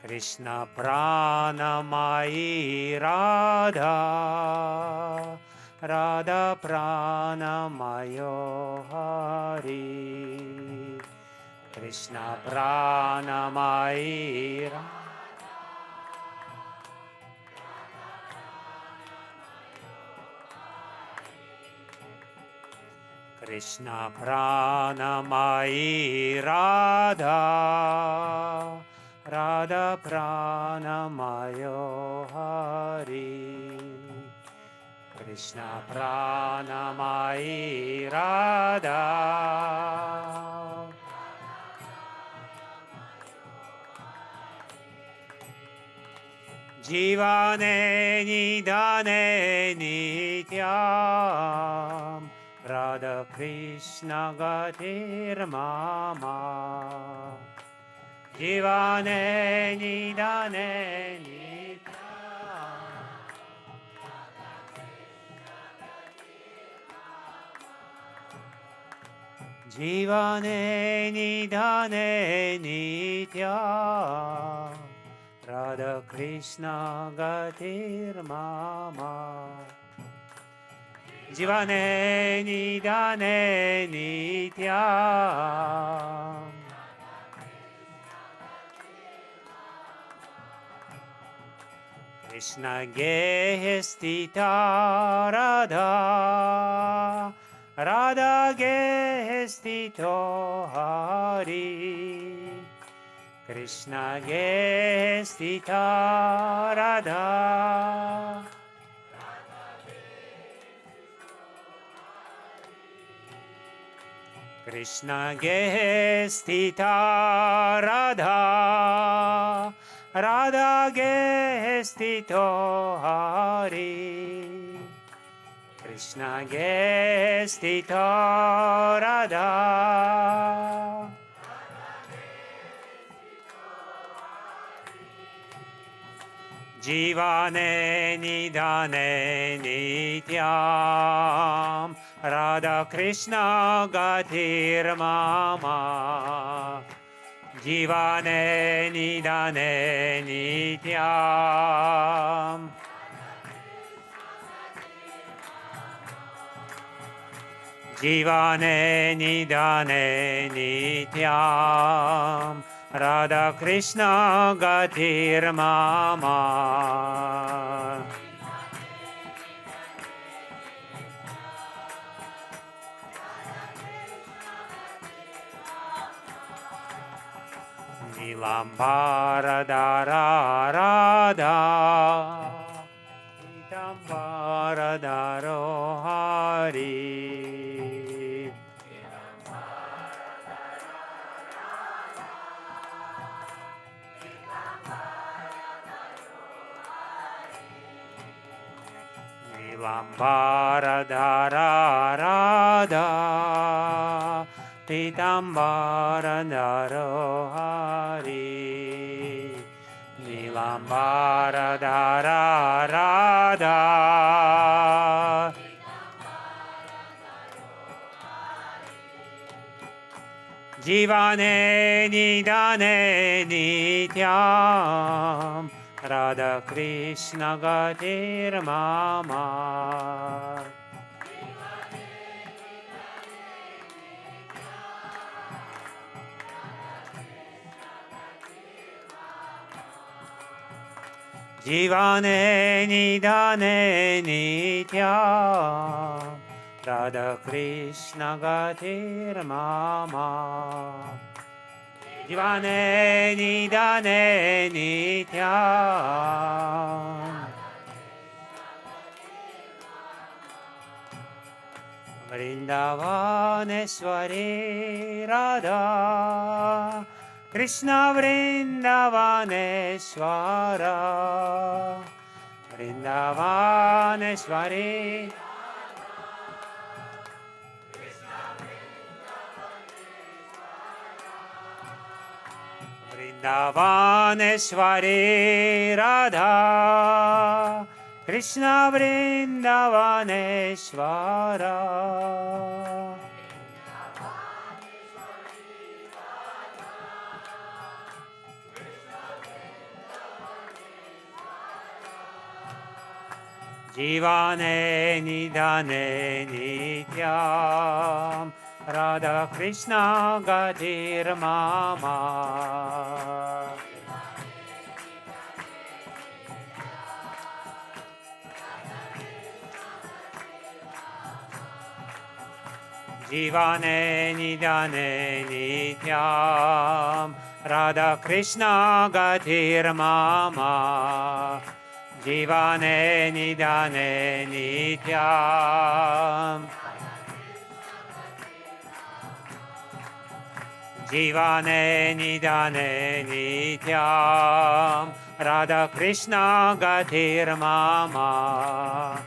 Krishna Pranamai Radha, Radha Pranamayo Hari. Krishna Pranamai Radha. Krishna Pranamai Radha, Radha Pranamayo Hari. Krishna Pranamai Radha. Jivane Nidane Nityam, Radha Krishna Gatir Mama. Jivane Nidane Nityam, Jivane Nidane Nityam, Radha Krishna Gatir Mama. Jivane Nidane Nityam, Krishna Gehestita Radha, Radha Gehestito Hari. Krishna Gehestita Radha, Krishna Gehestita Radha, Radha Gehestito Hari. Krishna Gehestito Radha, Jivane Nidane Nityam, Radha Krishna Gatir Mama. Jivane Nidane Nityam, Jivane Nidane Nityam, Radha Krishna Gatir Mama. Nilambara Dara Radha, Nilambara Daro Hari. Nilambara Dara Radha, Pitambara Daro Hari. Nilambara Dara Radha, Jivane Nidane Nityam, Radha Krishna Gatir Mama. Jivane Nidane Nityam, Radha Krishna Gatir Mama. Jivane Nidane Nityam, Vrindavaneshwari Radha, Krishna Vrindavaneshwara, Vrindavaneshwari, Vrindavaneshwari Radha, Krishna Vrindavaneshwara. Jivane nidane nityam Radha Krishna Gatir Mama. Jivane nidane nityam Radha Krishna Gatir Mama. Jivane nidane nityam Jivane nidane nityam Radha Krishna Gatir Mama.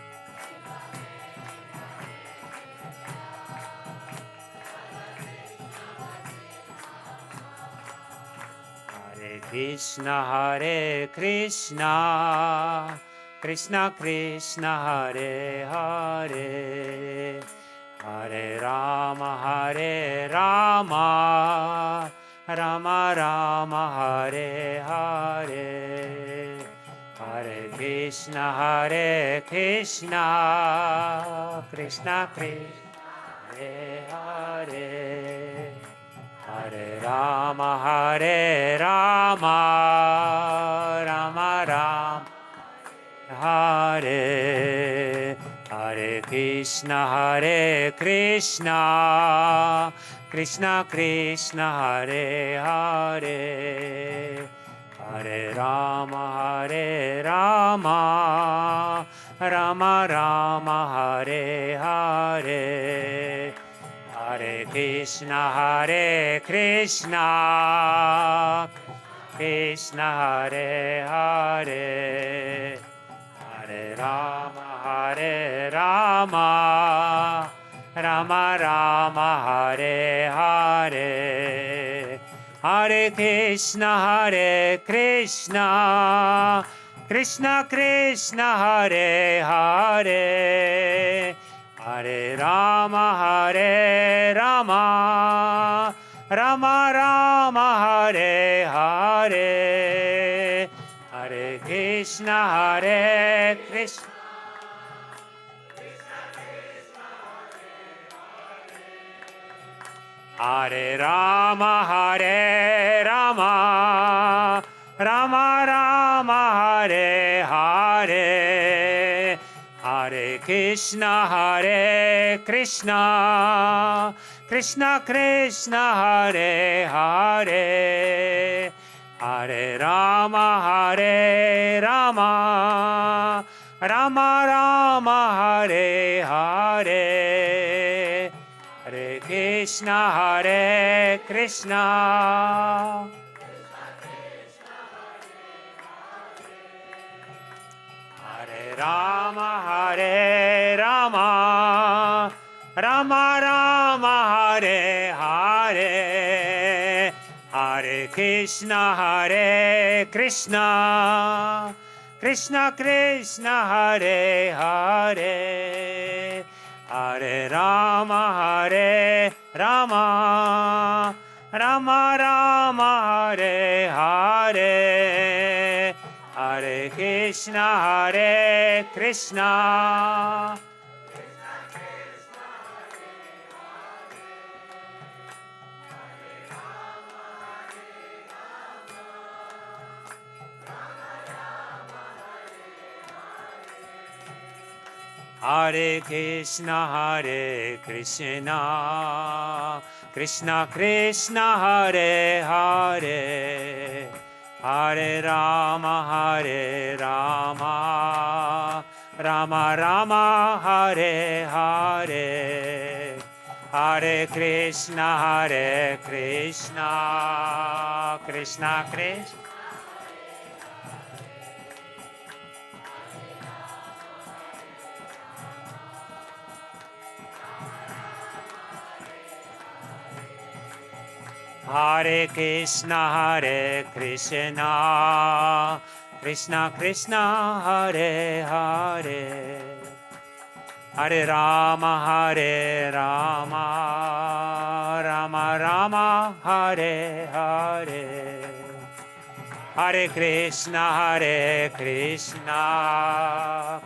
Hare Krishna, Krishna Krishna Hare Hare, Hare Rama Rama Rama Hare Hare, Hare Krishna Krishna Krishna Hare Hare, Hare Rama Rama Rama Hare, Hare Krishna Krishna Krishna Hare Hare, Hare Rama Rama Rama Hare Hare, Hare Krishna Krishna Hare Hare, Hare Rama Rama Rama Hare Hare, Hare Krishna Krishna Krishna Hare Hare, Hare Rama Rama Rama Hare Hare, Hare Krishna Krishna Hare Rama Rama Hare Hare, Hare Krishna Krishna Krishna Hare Hare, Hare Rama Rama Hare Hare, Hare Krishna Krishna Hare Rama Rama Hare Hare, Hare Krishna Krishna Hare Hare, Hare Rama Rama Hare Hare, Hare Krishna Krishna Hare Krishna Krishna Hare Hare, Hare Rama Rama Hare Hare, Hare Krishna Krishna Hare Krishna Krishna Hare Hare, Hare Rama Rama Hare Hare, Hare Krishna,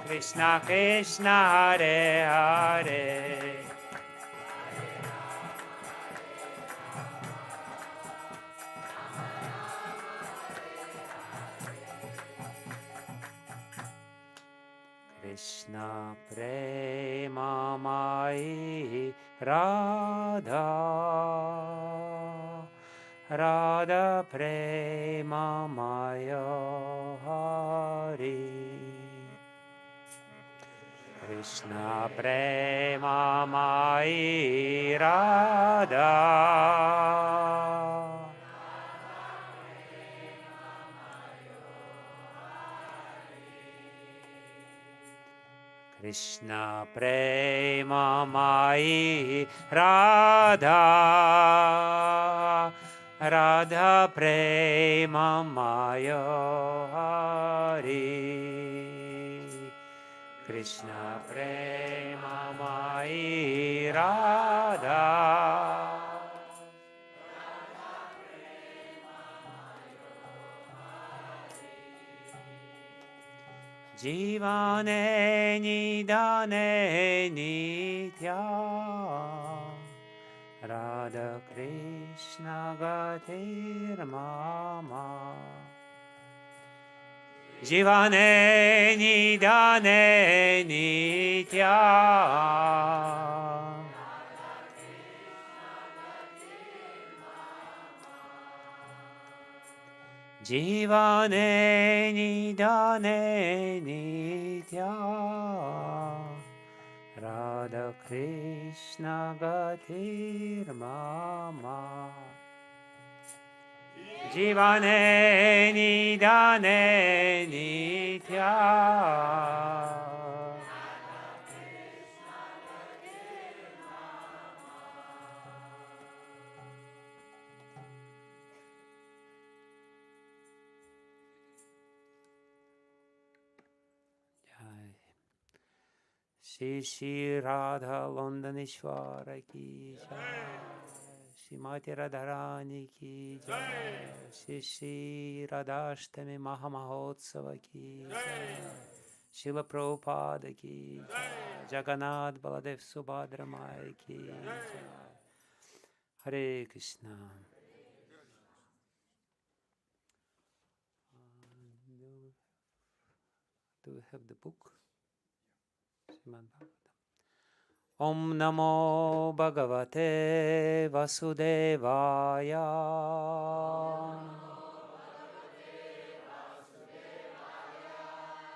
Krishna Krishna, Hare Hare. Krishna Premamai Radha, Radha Premamaya Hari. Krishna Premamai Radha, Krishna Premamai Radha, Radha Premamaya Hari. Krishna Premamai Radha, Jivane Nidane Nitya, Radha Krishna Gatir Mama. Jivane Nidane Nitya, Jivane Nidane Nitya, Radha Krishna Gatir Mama. Jivane Nidane Nitya, Shri Shri Radha Londanishwara ki jai, Shrimati Radharani ki jai, Shri Shri Radhastami Mahamahotsava ki jai, Srila Prabhupada ki jai, Jagannath Baladev Subhadra Mai ki jai. Hare Krishna. Do we have the book? Shrimad-bhagavatam. Om Namo Bhagavate Vasudevaya.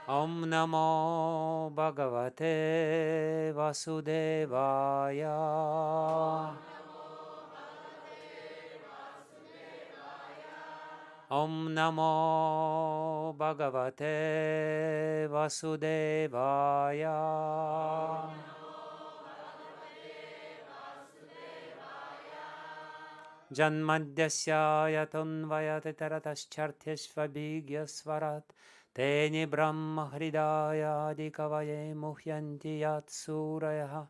Om Namo Bhagavate Vasudevaya. Om Namo Bhagavate Vasudevaya. Janmadyasya yatunvayate taratascharyasvabhigyasvarat teni brahma hridaya adikavaye muhyanti yatsuraya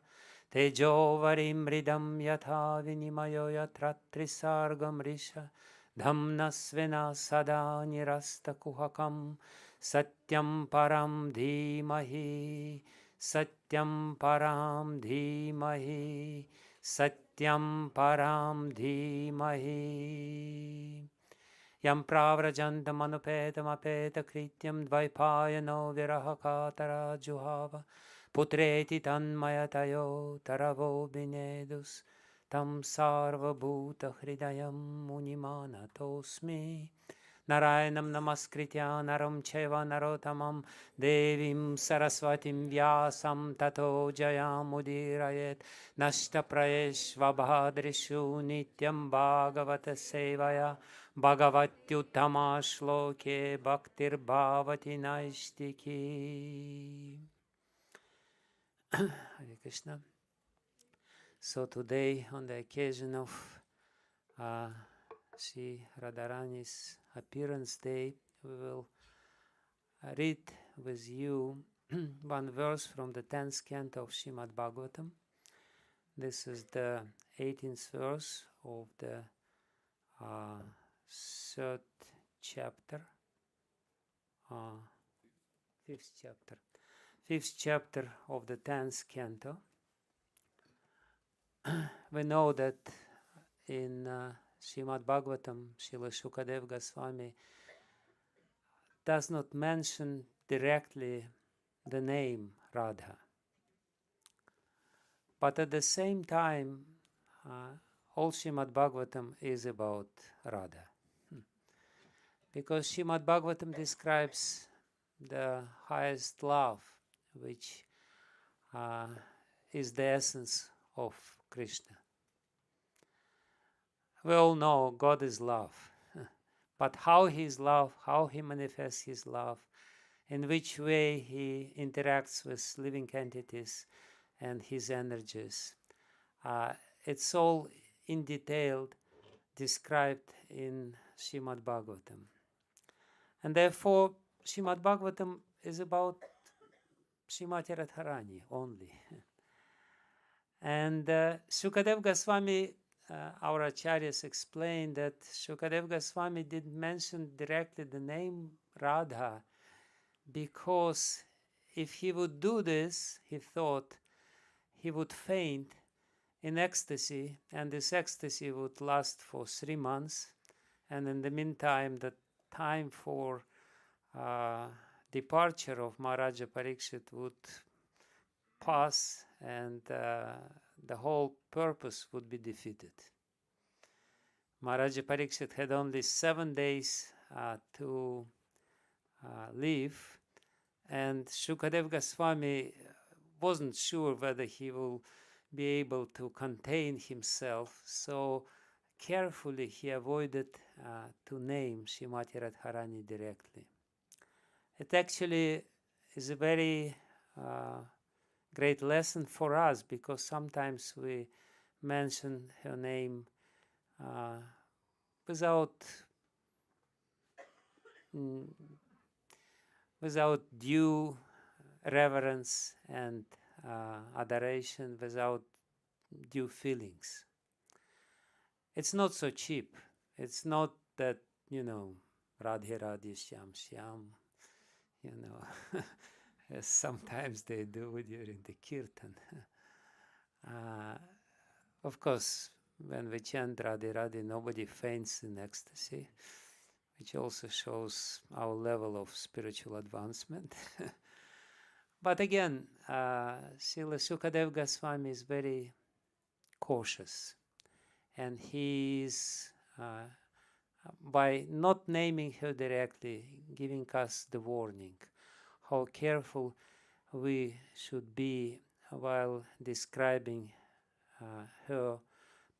tejo varimridam yatha vinimayo yatratrisargam risha Dhamnasvena sada nirasta kuhakam satyam param dhimahi satyam param dhimahi satyam param dhimahi Yam pravrajantam anupetam apeta krityam dvaipayano virahakatara juhava putreti tanmayatayo taravo binedus Tam sarva bhuta hridayam munimanatosmi Narayanam namaskritya naram cheva narotamam Devim saraswatim vyasam tato jayam udirayet Nashta prayeshva bhadrishu nityam bhagavata sevaya Bhagavatyuttama shloke bhaktir bhavati naistiki Hare Krishna. So today, on the occasion of Sri Radharani's appearance day, we will read with you one verse from the 10th canto of Shrimad-bhagavatam. This is the 18th verse of the third chapter, fifth chapter of the 10th canto. We know that in Shrimad-bhagavatam, Srila Shukadeva Goswami does not mention directly the name Radha. But at the same time, all Shrimad-bhagavatam is about Radha. Because Shrimad-bhagavatam describes the highest love, which is the essence of Krishna. We all know God is love. But how He is love, how He manifests His love, in which way He interacts with living entities and His energies, it's all in detail described in Shrimad-bhagavatam. And therefore, Shrimad-bhagavatam is about Srimati Radharani only. And Shukadeva Goswami, our acharyas explained that Shukadeva Goswami didn't mention directly the name Radha because if he would do this, he thought he would faint in ecstasy, and this ecstasy would last for 3 months, and in the meantime the time for departure of Maharaja Parikshit would pass, and the whole purpose would be defeated. Maharaja Parikshit had only 7 days to live, and Shukadeva Goswami wasn't sure whether he will be able to contain himself, so carefully he avoided to name Srimati Radharani directly. It actually is a very great lesson for us, because sometimes we mention her name without due reverence and adoration, without due feelings. It's not so cheap. It's not that, Radhe Radhe Shyam Shyam, as sometimes they do during the kirtan. Of course, when we chant Radhe Radhe, nobody faints in ecstasy, which also shows our level of spiritual advancement. But again, Srila Shukadeva Goswami is very cautious, and he is, by not naming her directly, giving us the warning how careful we should be while describing her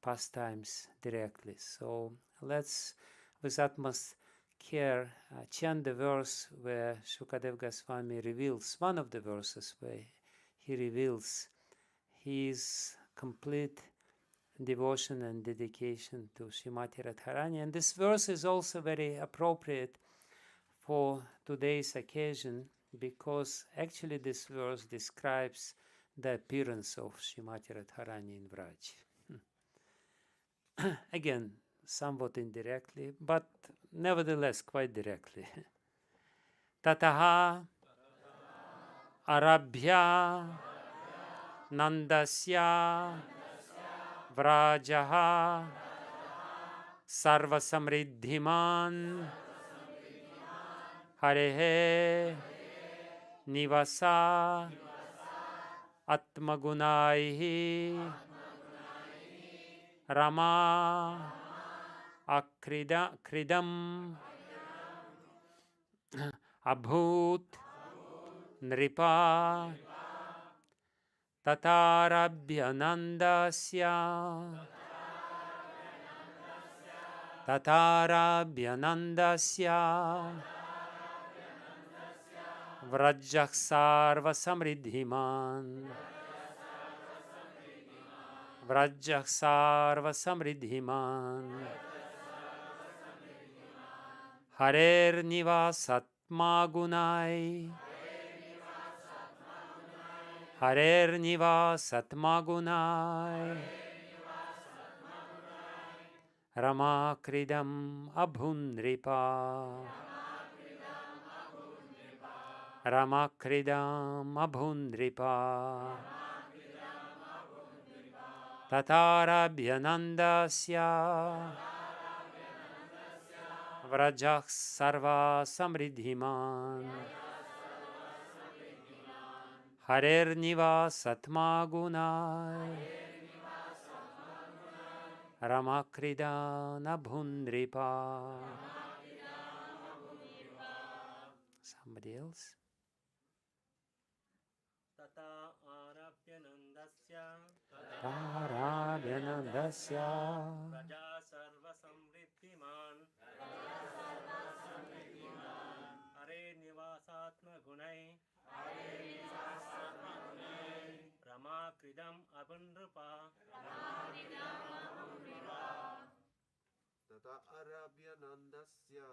pastimes directly. So let's, with utmost care, chant the verse where Shukadeva Goswami reveals, one of the verses where he reveals his complete devotion and dedication to Srimati Radharani. And this verse is also very appropriate for today's occasion, because actually this verse describes the appearance of Srimati Radharani in Vraj. Again, somewhat indirectly, but nevertheless quite directly. Tataha arabhya nandasya vrajaha sarva samriddhiman harehe nivasa atmagunaihi rama akridam abhut nripa tatarabhyanandasya vrajjah sarva samriddhiman vrajjah sarva samriddhiman harer nivasatma gunai harer nivasatma gunai Rama Kridam Abhunripa. Rama Kridam Abhunripa. Tatarabhyanandasya Vrajah Sarva Samriddhiman. Harer Nivasatma Gunai. Ramakridan Abhunripa. Somebody else? Tata Arabhyanandasya Raja Sarva Samriddhiman Hare Nivasatma Gunai Rama Kridam Abhunripa. Tata Arabhyanandasya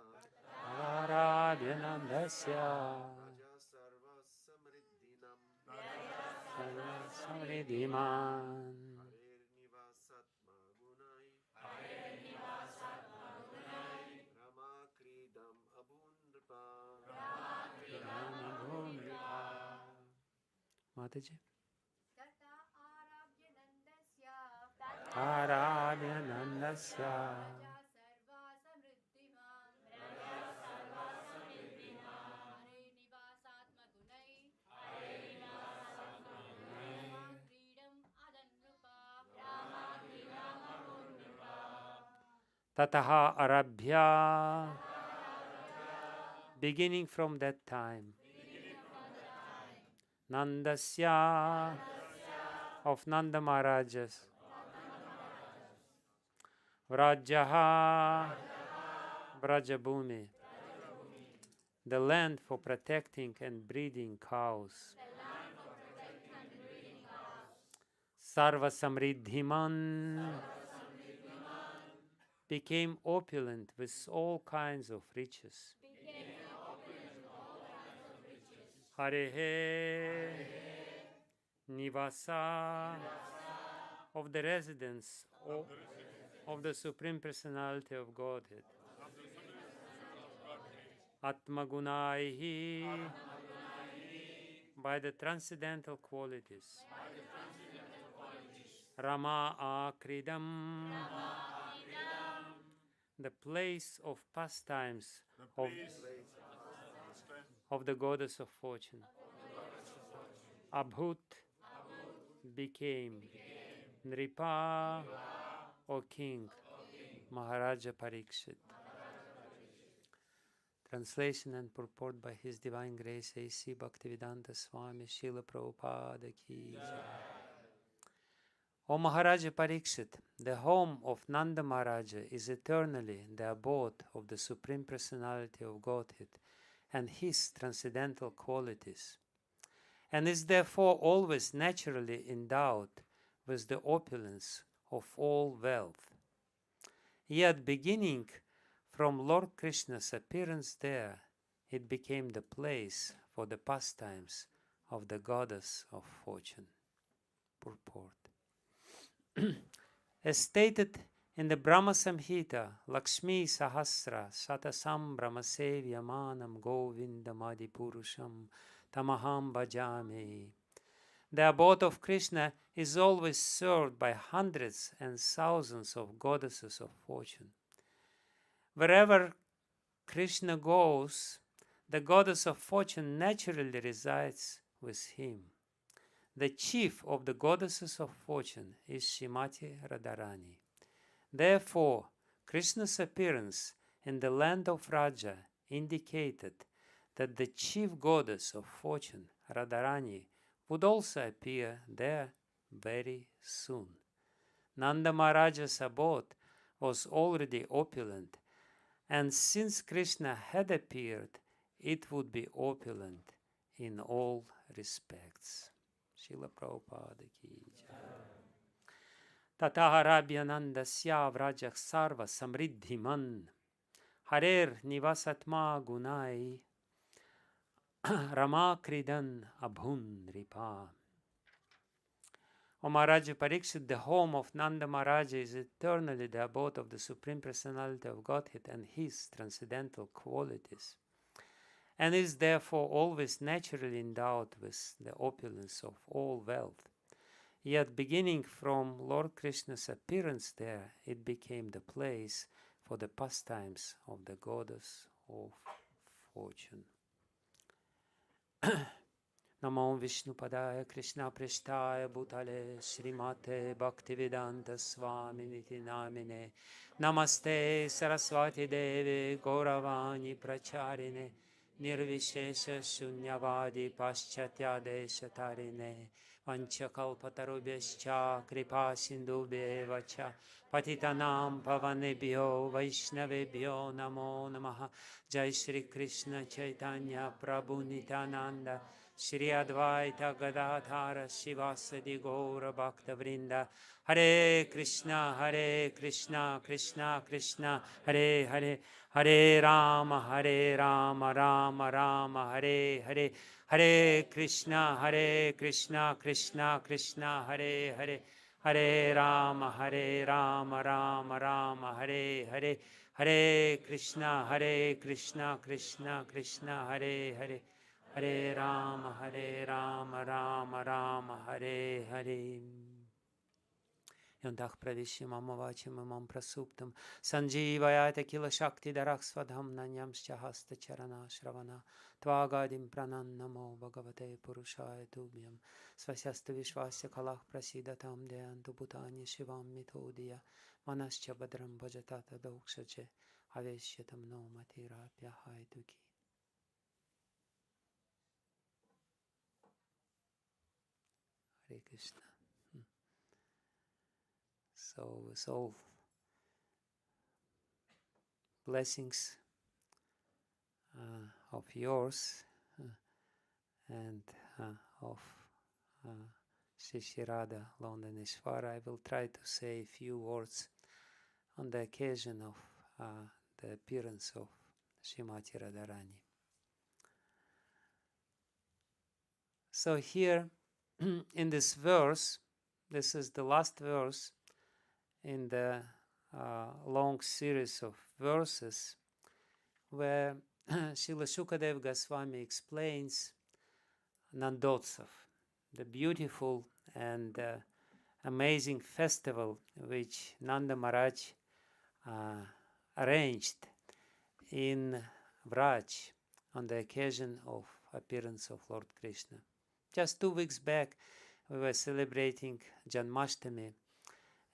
Raja Sarva Samriddhinam Samriddhiman. Harer Nivasatma Gunai Rama Kridam Abhunripa. Mataji? Tata Arabhyanandasya Arabhyanandasya Raja Sarva Samriddhimam Hare Nivasatma Gunai Rama Kridam Adanrupa Tataha Arabhya. Beginning from that time. Nandasya of Nanda Maharajas. Vrajaha Vrajabhumi. The land for protecting and breeding cows. Sarva Samriddhiman became opulent with all kinds of riches. Harehe Nivasa of the residence of the Supreme Personality of Godhead. Atmagunaihi by the transcendental qualities. Rama Akridam the place of pastimes of the goddess of fortune. Abhut became. Nripa, O king. Maharaja Parikshit. Translation and purport by His Divine Grace A.C. Bhaktivedanta Swami Srila Prabhupada Ki Jai. O Maharaja Parikshit, the home of Nanda Maharaja is eternally the abode of the Supreme Personality of Godhead and His transcendental qualities, and is therefore always naturally endowed with the opulence of all wealth. Yet beginning from Lord Krishna's appearance there, it became the place for the pastimes of the goddess of fortune. Purport. As stated in the Brahma Samhita, Lakshmi Sahasra Satasam Brahmasevyamanam Govindam Adipurusham Tamaham Bhajami. The abode of Krishna is always served by hundreds and thousands of goddesses of fortune. Wherever Krishna goes, the goddess of fortune naturally resides with him. The chief of the goddesses of fortune is Srimati Radharani. Therefore, Krishna's appearance in the land of Raja indicated that the chief goddess of fortune, Radharani, would also appear there very soon. Nanda Maharaja's abode was already opulent, and since Krishna had appeared, it would be opulent in all respects. Srila Prabhupada Ki Jai. Tataharabhyanandasya vrajak sarva samriddhiman harer nivasatma gunai Rama Kridan Abhunripa. O Maharaja Parikshit, the home of Nanda Maharaja is eternally the abode of the Supreme Personality of Godhead and His transcendental qualities, and is therefore always naturally endowed with the opulence of all wealth. Yet beginning from Lord Krishna's appearance there, it became the place for the pastimes of the goddess of fortune. Namo Vishnu Padaya Krishna Prishtaya Bhutale Srimate Bhaktivedanta Swami Niti Namine Namaste Saraswati Devi Gauravani Pracharine Nirvishesha Shunyavadi Paschatya Deshatarine Vanchakalpatarubhyascha Kripa Sindhubhyeva cha Patitanam Pavanebhyo Vaishnavebhyo Namo Namaha Jai Shri Krishna Chaitanya Prabhu Nityananda Shri Advaita Gadadhara Shivasadi Gaura Bhakta Vrinda Hare Krishna Krishna Krishna Hare Hare Hare Rama Rama Rama Hare Hare Hare Krishna Krishna Krishna Hare Hare Hare Rama Rama Rama Hare Hare Hare Krishna Krishna Krishna Hare Hare Hare Rama Rama Rama Hare Hare Yantah Pravishimam Vachim Imam Prasuptam Sanjivayata Kila Shakti Daraksvadham Nanyamscha Hasta Charana Shravana Tvagadim Pranannamo Bhagavate Purushaya Tubhyam Svasyasta Vishwasya Kalach Prasidatam Deyantu Bhutani Shivam Mitodiya Manascha Badram Bhajatata Dokshache Aveshyatam No Matirapya Haituki. Hare Krishna. So with all blessings of yours and of Shri Radha Londaneshwara, I will try to say a few words on the occasion of the appearance of Srimati Radharani. So here in this verse, this is the last verse in the long series of verses where Srila Shukadev Goswami explains Nandotsav, the beautiful and amazing festival which Nanda Maharaj arranged in Vraj on the occasion of appearance of Lord Krishna. Just 2 weeks back we were celebrating Janmashtami,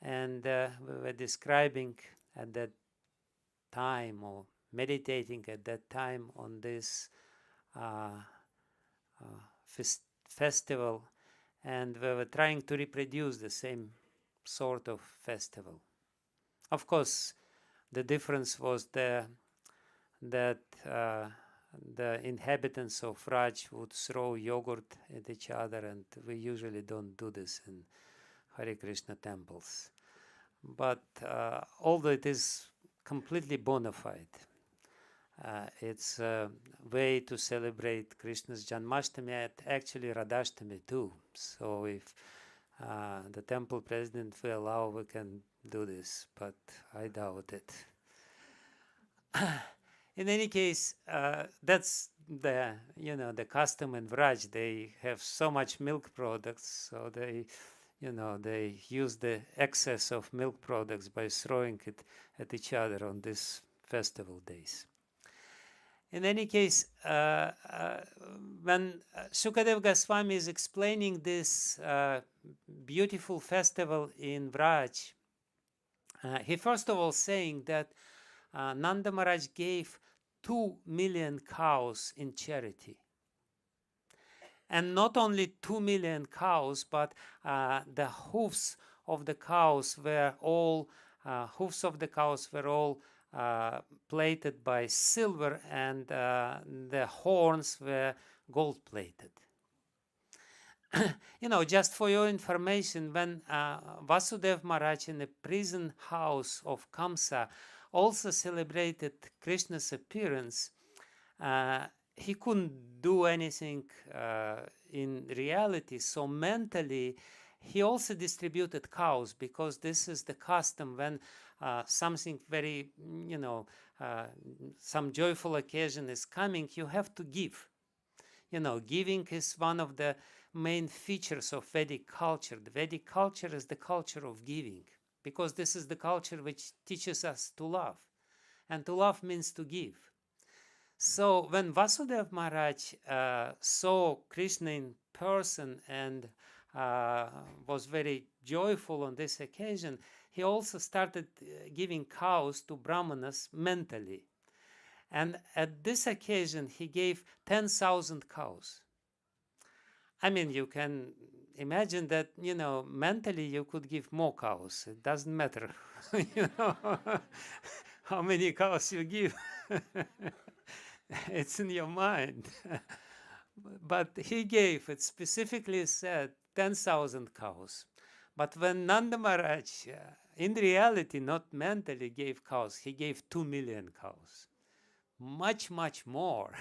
and we were describing at that time, or meditating at that time, on this festival, and we were trying to reproduce the same sort of festival. Of course, the difference was that the inhabitants of Raj would throw yogurt at each other, and we usually don't do this in Hare Krishna temples. But although it is completely bona fide, it's a way to celebrate Krishna's Janmashtami, and actually Radhastami too. So if the temple president will allow, we can do this, but I doubt it. In any case, that's the custom in Vraj. They have so much milk products, so they use the excess of milk products by throwing it at each other on these festival days. In any case, when Shukadev Goswami is explaining this beautiful festival in Vraj, he first of all saying that Nanda Maharaj gave 2 million cows in charity. And not only 2 million cows, but the hoofs of the cows were all plated by silver, and the horns were gold plated. Just for your information, when Vasudev Maharaj in the prison house of Kamsa also celebrated Krishna's appearance, he couldn't do anything in reality, so mentally he also distributed cows, because this is the custom when something very, some joyful occasion is coming, you have to give. Giving is one of the main features of Vedic culture. The Vedic culture is the culture of giving, because this is the culture which teaches us to love. And to love means to give. So when Vasudeva Maharaj saw Krishna in person and was very joyful on this occasion, he also started giving cows to Brahmanas mentally. And at this occasion, he gave 10,000 cows. I mean, you can imagine that, mentally you could give more cows. It doesn't matter, how many cows you give. It's in your mind. But he gave, it specifically said, 10,000 cows. But when Nanda Maharaj, in reality, not mentally gave cows, he gave 2 million cows. Much, much more.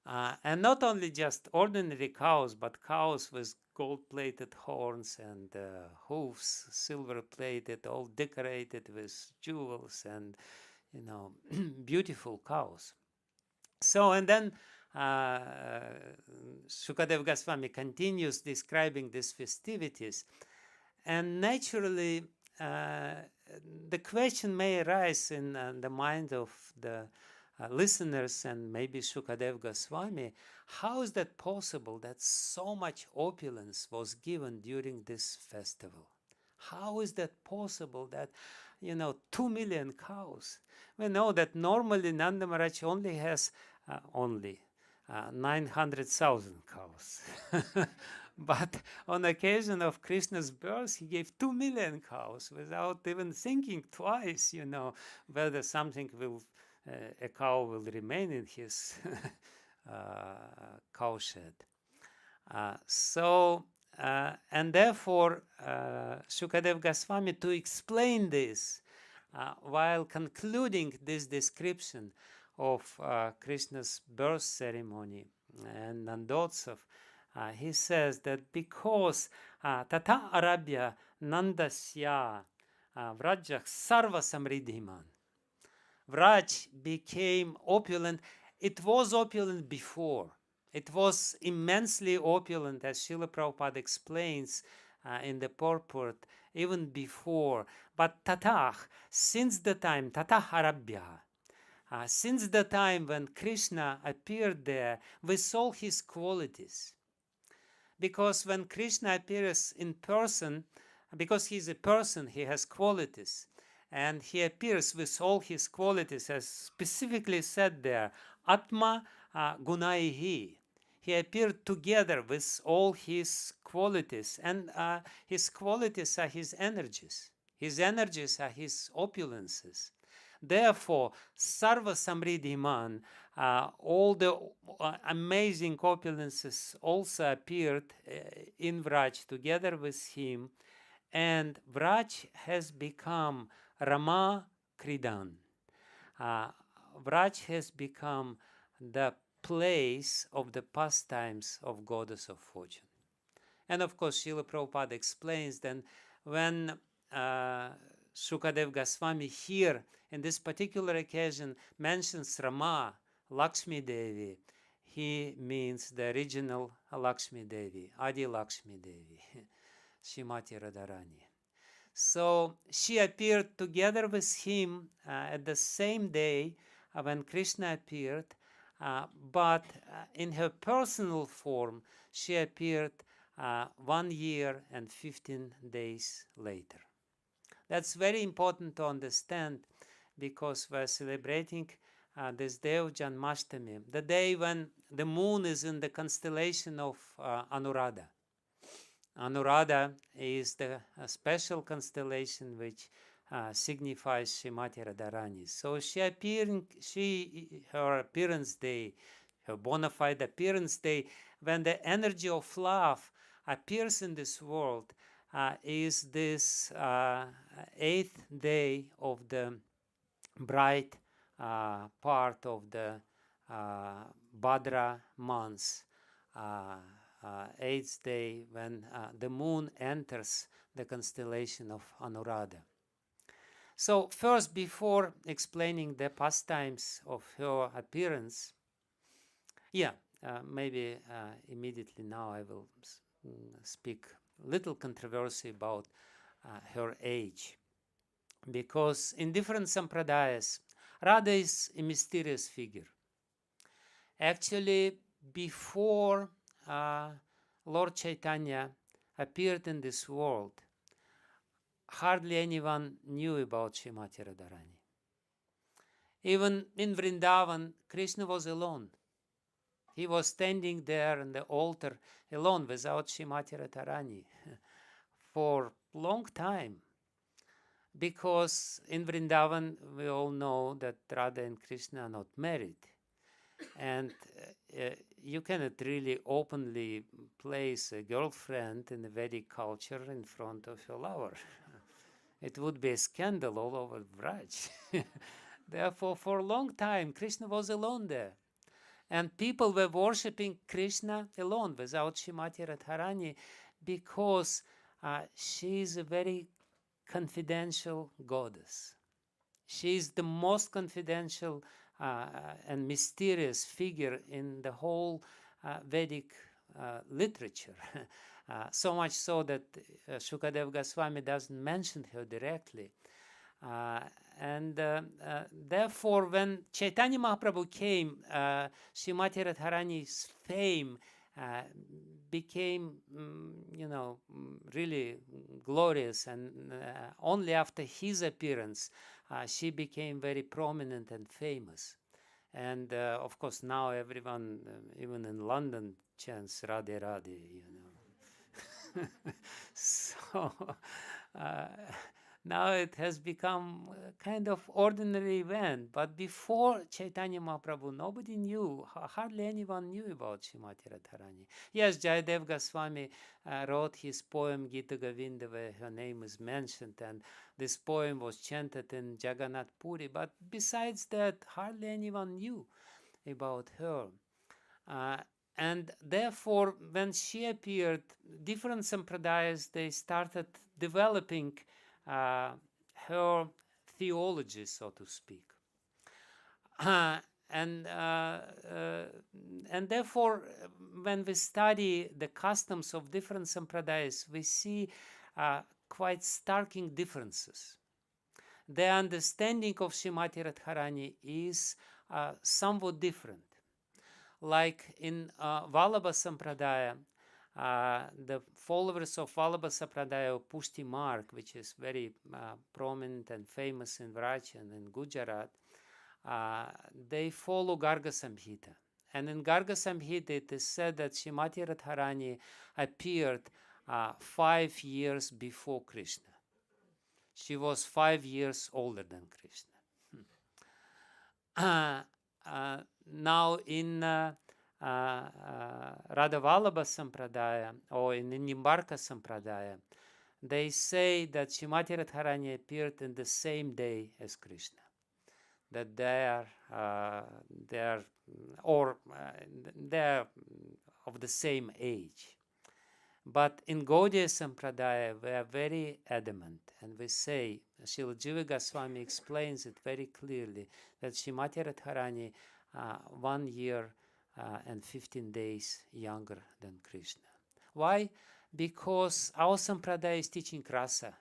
And not only just ordinary cows, but cows with gold-plated horns and hooves, silver-plated, all decorated with jewels and, beautiful cows. So, and then Shukadeva Goswami continues describing these festivities. And naturally, the question may arise in the mind of the listeners and maybe Shukadeva Goswami, how is that possible that so much opulence was given during this festival? How is that possible that, 2 million cows? We know that normally Nanda Maharaj only has 900,000 cows. But on occasion of Krishna's birth, he gave 2 million cows without even thinking twice, whether a cow will remain in his cowshed. And therefore, Shukadeva Goswami, to explain this, while concluding this description of Krishna's birth ceremony and Nandotsav, he says that because Tata Arabhya Nandasya Vrajah Sarva Samriddhiman, Vraj became opulent. It was opulent before. It was immensely opulent, as Srila Prabhupada explains in the purport, even before. But Tatah, since the time, Tatah Arabhya, since the time when Krishna appeared there with all his qualities. Because when Krishna appears in person, because he is a person, he has qualities. And he appears with all his qualities, as specifically said there, Atma Gunaihi. He appeared together with all his qualities. And his qualities are his energies. His energies are his opulences. Therefore, Sarva Samriddhiman, all the amazing opulences also appeared in Vraj together with him. And Vraj has become Rama Kridan. Vraj has become the place of the pastimes of Goddess of Fortune. And of course, Srila Prabhupada explains then when Shukadeva Goswami here, in this particular occasion, mentions Rama, Lakshmi Devi, he means the original Lakshmi Devi, Adi Lakshmi Devi, Shrimati Radharani. So she appeared together with him at the same day when Krishna appeared, but in her personal form, she appeared 1 year and 15 days later. That's very important to understand because we're celebrating this day of Janmashtami, the day when the moon is in the constellation of Anuradha. Anuradha is the special constellation which signifies Shrimati Radharani. So her appearance day, her bona fide appearance day, when the energy of love appears in this world, is this 8th day of the bright part of the Bhadra month, 8th day when the moon enters the constellation of Anuradha. So first, before explaining the pastimes of her appearance, maybe immediately now I will speak little controversy about her age. Because in different sampradayas, Radha is a mysterious figure. Actually, before Lord Chaitanya appeared in this world, hardly anyone knew about Srimati Radharani. Even in Vrindavan, Krishna was alone. He was standing there on the altar alone without Srimati Radharani for a long time. Because in Vrindavan, we all know that Radha and Krishna are not married. And you cannot really openly place a girlfriend in the Vedic culture in front of your lover. It would be a scandal all over Vraj. Therefore, for a long time, Krishna was alone there. And people were worshipping Krishna alone without Srimati Radharani because she is a very confidential goddess. She is the most confidential and mysterious figure in the whole Vedic literature. So much so that Shukadev Goswami doesn't mention her directly. Therefore, when Chaitanya Mahaprabhu came, Srimati Radharani's fame became, really glorious, and only after his appearance, she became very prominent and famous. And of course, now everyone, even in London, chants Radhe Radhe, So now it has become a kind of ordinary event. But before Chaitanya Mahaprabhu, nobody knew, hardly anyone knew about Srimati Radharani. Yes, Jayadev Goswami wrote his poem Gita Govinda, where her name is mentioned, and this poem was chanted in Jagannath Puri. But besides that, hardly anyone knew about her. And therefore, when she appeared, different sampradayas, they started developing her theology, so to speak. And therefore, when we study the customs of different sampradayas, we see quite starking differences. The understanding of Srimati Radharani is somewhat different. Like in Vallabha Sampradaya, the followers of Vallabha Sampradaya of Pushti Marg, which is very prominent and famous in Vraj and in Gujarat, they follow Garga Samhita. And in Garga Samhita, it is said that Srimati Radharani appeared 5 years before Krishna. She was 5 years older than Krishna. Now in Radhavallabha Sampradaya or in Nimbarka Sampradaya, they say that Srimati Radharani appeared in the same day as Krishna. That they are of the same age. But in Gaudiya Sampradaya, we are very adamant, and we say, Srila Jiva Goswami explains it very clearly, that Srimati Radharani 1 year and 15 days younger than Krishna. Why? Because our Sampradaya is teaching rasa.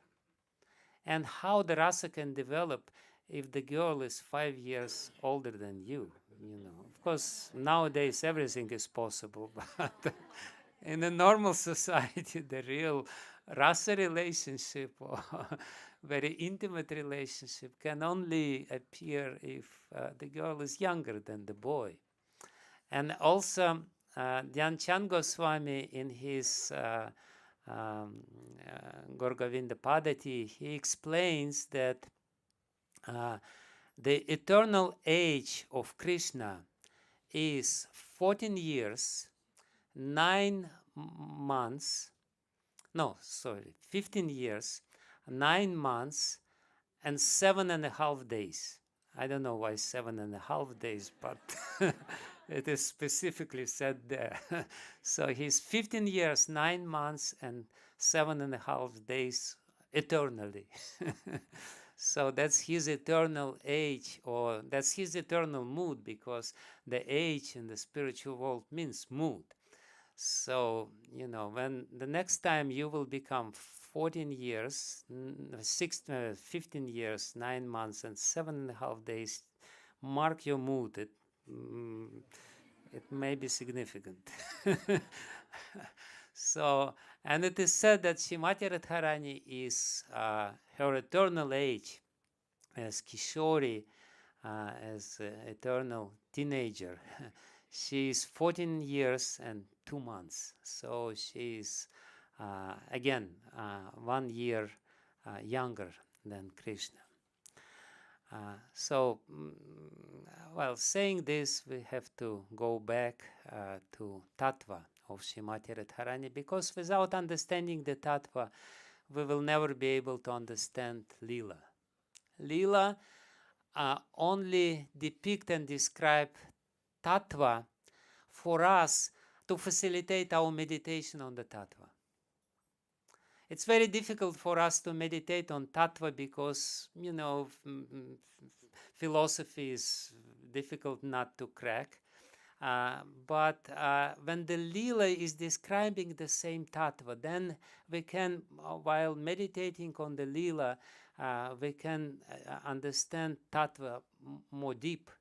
And how the rasa can develop if the girl is 5 years older than you, Of course, nowadays everything is possible, but in a normal society, the real rasa relationship or very intimate relationship can only appear if the girl is younger than the boy. And also, Dhyanchand Goswami in his Gaur-Govinda Padati, he explains that the eternal age of Krishna is 14 years, 9 months, 15 years, 9 months, and 7.5 days. I don't know why 7.5 days, but It is specifically said there. So he's 15 years, 9 months, and 7.5 days eternally. So that's his eternal age, or that's his eternal mood, because the age in the spiritual world means mood. So, when the next time you will become 14 years, 15 years, 9 months, and 7.5 days, mark your mood. It may be significant. So, and it is said that Srimati Radharani is her eternal age as Kishori, as eternal teenager. She is 14 years and 2 months. So she is, again, 1 year younger than Krishna. While saying this, we have to go back to Tattva of Srimati Radharani, because without understanding the Tattva, we will never be able to understand Lila. Lila only depict and describe Tattva for us to facilitate our meditation on the Tattva. It's very difficult for us to meditate on Tattva because, philosophy is difficult not to crack. But when the Lila is describing the same Tattva, then we can, while meditating on the Lila, we can understand Tattva more deeper.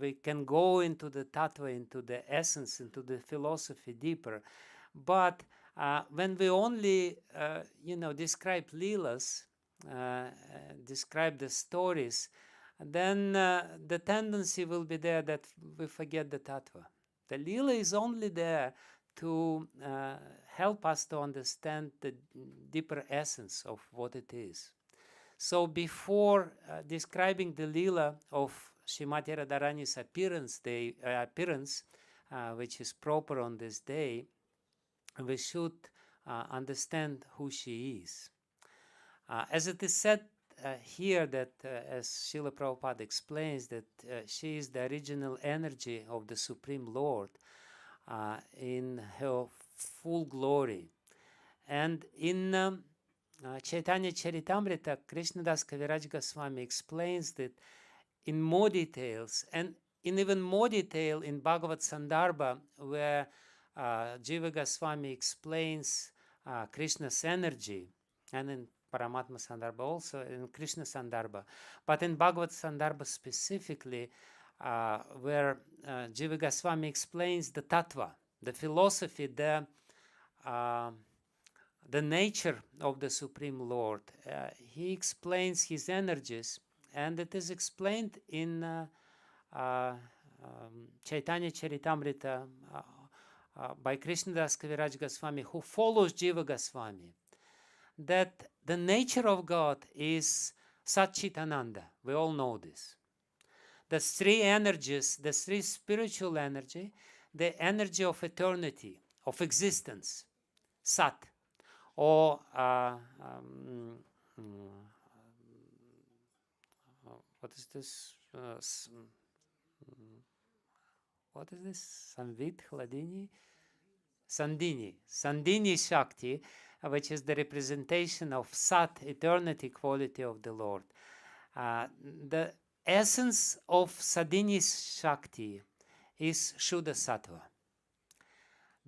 We can go into the Tattva, into the essence, into the philosophy deeper. But when we only, describe Leelas, describe the stories, then the tendency will be there that we forget the Tattva. The Leela is only there to help us to understand the deeper essence of what it is. So before describing the Leela of Srimati Radharani's appearance, which is proper on this day, we should understand who she is. As it is said here that, as Srila Prabhupada explains, that she is the original energy of the Supreme Lord in her full glory. And in Chaitanya Charitamrita, Krishnadas Kaviraj Goswami explains that in more details, and in even more detail in Bhagavad Sandarbha, where Jiva Goswami explains Krishna's energy, and in Paramatma Sandarbha also, in Krishna Sandarbha, but in Bhagavad Sandarbha specifically, where Jiva Goswami explains the tattva, the philosophy, the nature of the Supreme Lord. He explains his energies, and it is explained in Chaitanya Charitamrita by Krishnadas Kaviraj Goswami, who follows Jiva Goswami, that the nature of God is Satchitananda. We all know this. The three energies, the three spiritual energy, the energy of eternity, of existence, Sat, or what is this? What is this? Samvit, Hladini? Sandini Shakti, which is the representation of Sat, eternity, quality of the Lord. The essence of Sadini Shakti is Shuddha Sattva.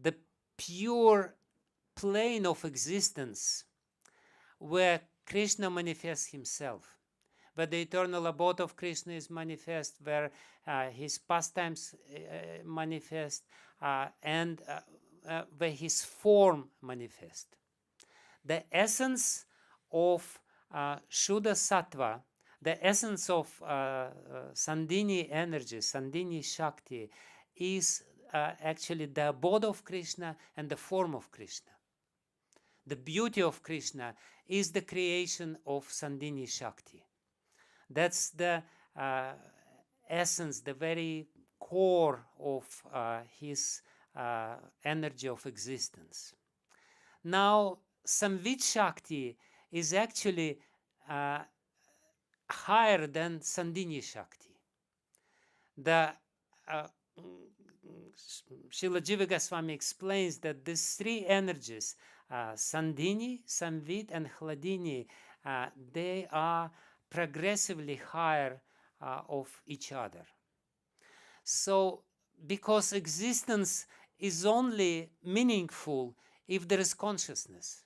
The pure plane of existence where Krishna manifests himself, where the eternal abode of Krishna is manifest, where his pastimes manifest, and where his form manifest. The essence of Shuddha Sattva, the essence of Sandini energy, Sandini Shakti, is actually the abode of Krishna and the form of Krishna. The beauty of Krishna is the creation of Sandini Shakti. That's the essence, the very core of his energy of existence. Now, Samvit Shakti is actually higher than Sandini Shakti. the Srila Jiva Goswami explains that these three energies, Sandhini, Samvit, and Hladini, they are progressively higher of each other. So, because existence is only meaningful if there is consciousness.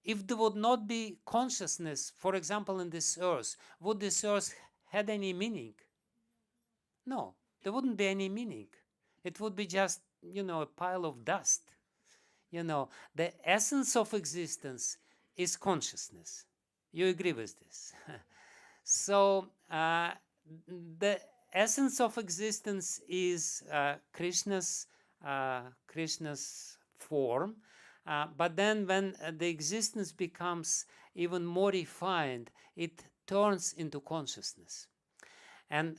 If there would not be consciousness, for example, in this earth, would this earth had any meaning? No, there wouldn't be any meaning. It would be just, a pile of dust. The essence of existence is consciousness. You agree with this? So, the essence of existence is Krishna's form. But then when the existence becomes even more refined, it turns into consciousness. And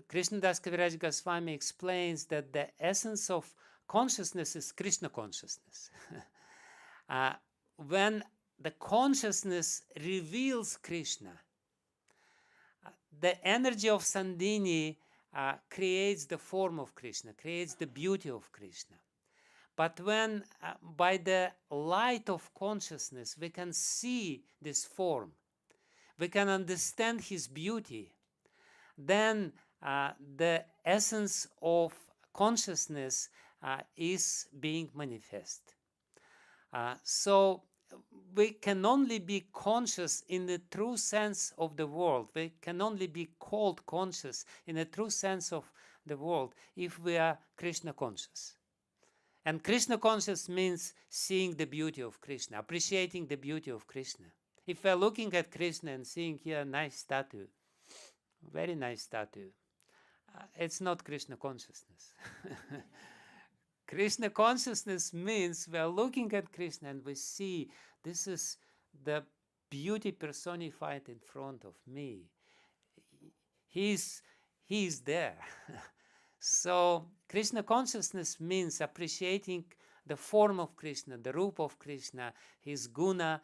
Krishnadas Kaviraj Goswami explains that the essence of consciousness is Krishna consciousness. When the consciousness reveals Krishna, the energy of Sandhini creates the form of Krishna, creates the beauty of Krishna. But when by the light of consciousness we can see this form, we can understand his beauty, then the essence of consciousness is being manifest. So we can only be conscious in the true sense of the world. We can only be called conscious in the true sense of the world if we are Krishna conscious. And Krishna conscious means seeing the beauty of Krishna, appreciating the beauty of Krishna. If we're looking at Krishna and seeing here a nice statue, very nice statue, it's not Krishna consciousness. Krishna consciousness means we are looking at Krishna and we see this is the beauty personified in front of me. He's there. So Krishna consciousness means appreciating the form of Krishna, the rupa of Krishna, his guna.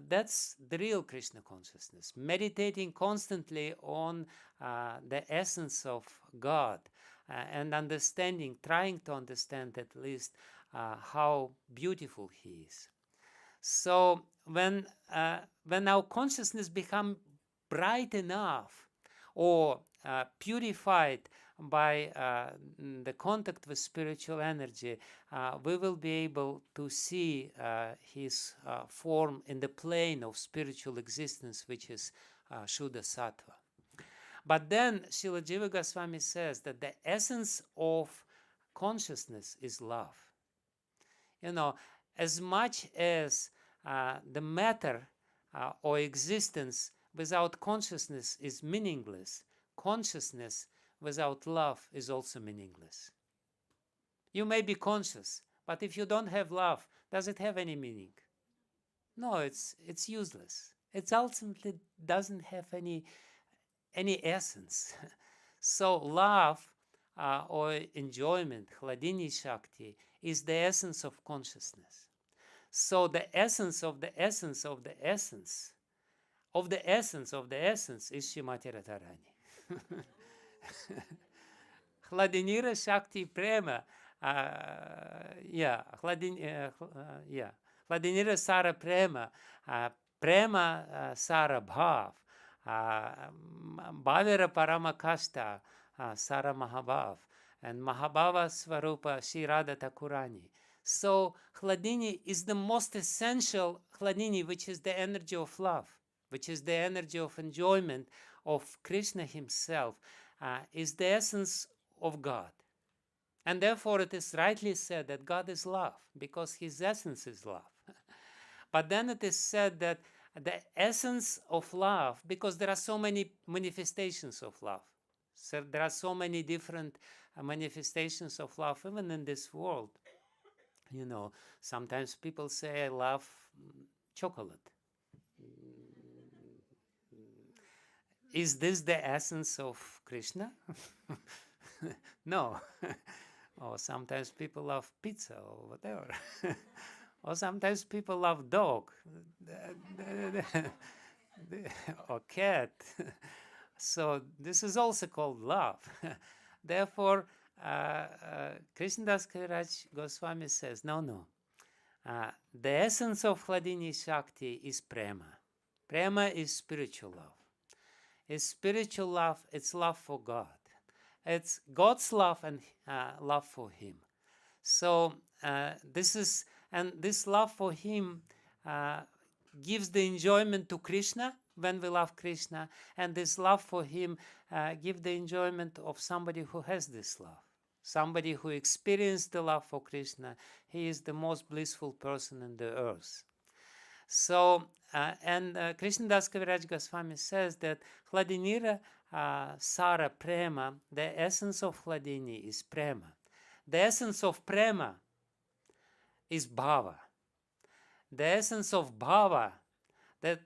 That's the real Krishna consciousness. Meditating constantly on the essence of God and understanding, trying to understand at least how beautiful he is. So when our consciousness becomes bright enough or purified by the contact with spiritual energy, we will be able to see his form in the plane of spiritual existence, which is Shuddha Sattva. But then Srila Jiva Goswami says that the essence of consciousness is love. As much as the matter or existence without consciousness is meaningless, consciousness without love is also meaningless. You may be conscious, but if you don't have love, does it have any meaning? No, it's useless. It ultimately doesn't have any essence. So love or enjoyment, Hladini Shakti, is the essence of consciousness. So the essence of the essence of the essence of the essence of the essence is Shrimati Radharani. Hladinira Shakti Prema, Hladinira Sara Prema, Prema Sara Bhav, Bhavira Paramakashta Sara Mahabhav, and Mahabhava Svarupa Shri Radha Thakurani. So Hladini is the most essential Hladini, which is the energy of love, which is the energy of enjoyment of Krishna himself, is the essence of God. And therefore it is rightly said that God is love, because his essence is love. But then it is said that the essence of love, because there are so many manifestations of love, so there are so many different manifestations of love even in this world. Sometimes people say, I love chocolate. Is this the essence of Krishna? No. Or sometimes people love pizza or whatever. Or sometimes people love dog or cat. So this is also called love. Therefore, Krishnadas Kaviraj Goswami says, no. The essence of Hladini Shakti is prema. Prema is spiritual love. It's spiritual love, it's love for God. It's God's love and love for Him. So this love for Him gives the enjoyment to Krishna when we love Krishna, and this love for Him gives the enjoyment of somebody who has this love. Somebody who experienced the love for Krishna, he is the most blissful person on the earth. So, Krishnadas Kaviraj Goswami says that Hladinira Sara Prema, the essence of Hladini is Prema. The essence of Prema is Bhava. The essence of Bhava, that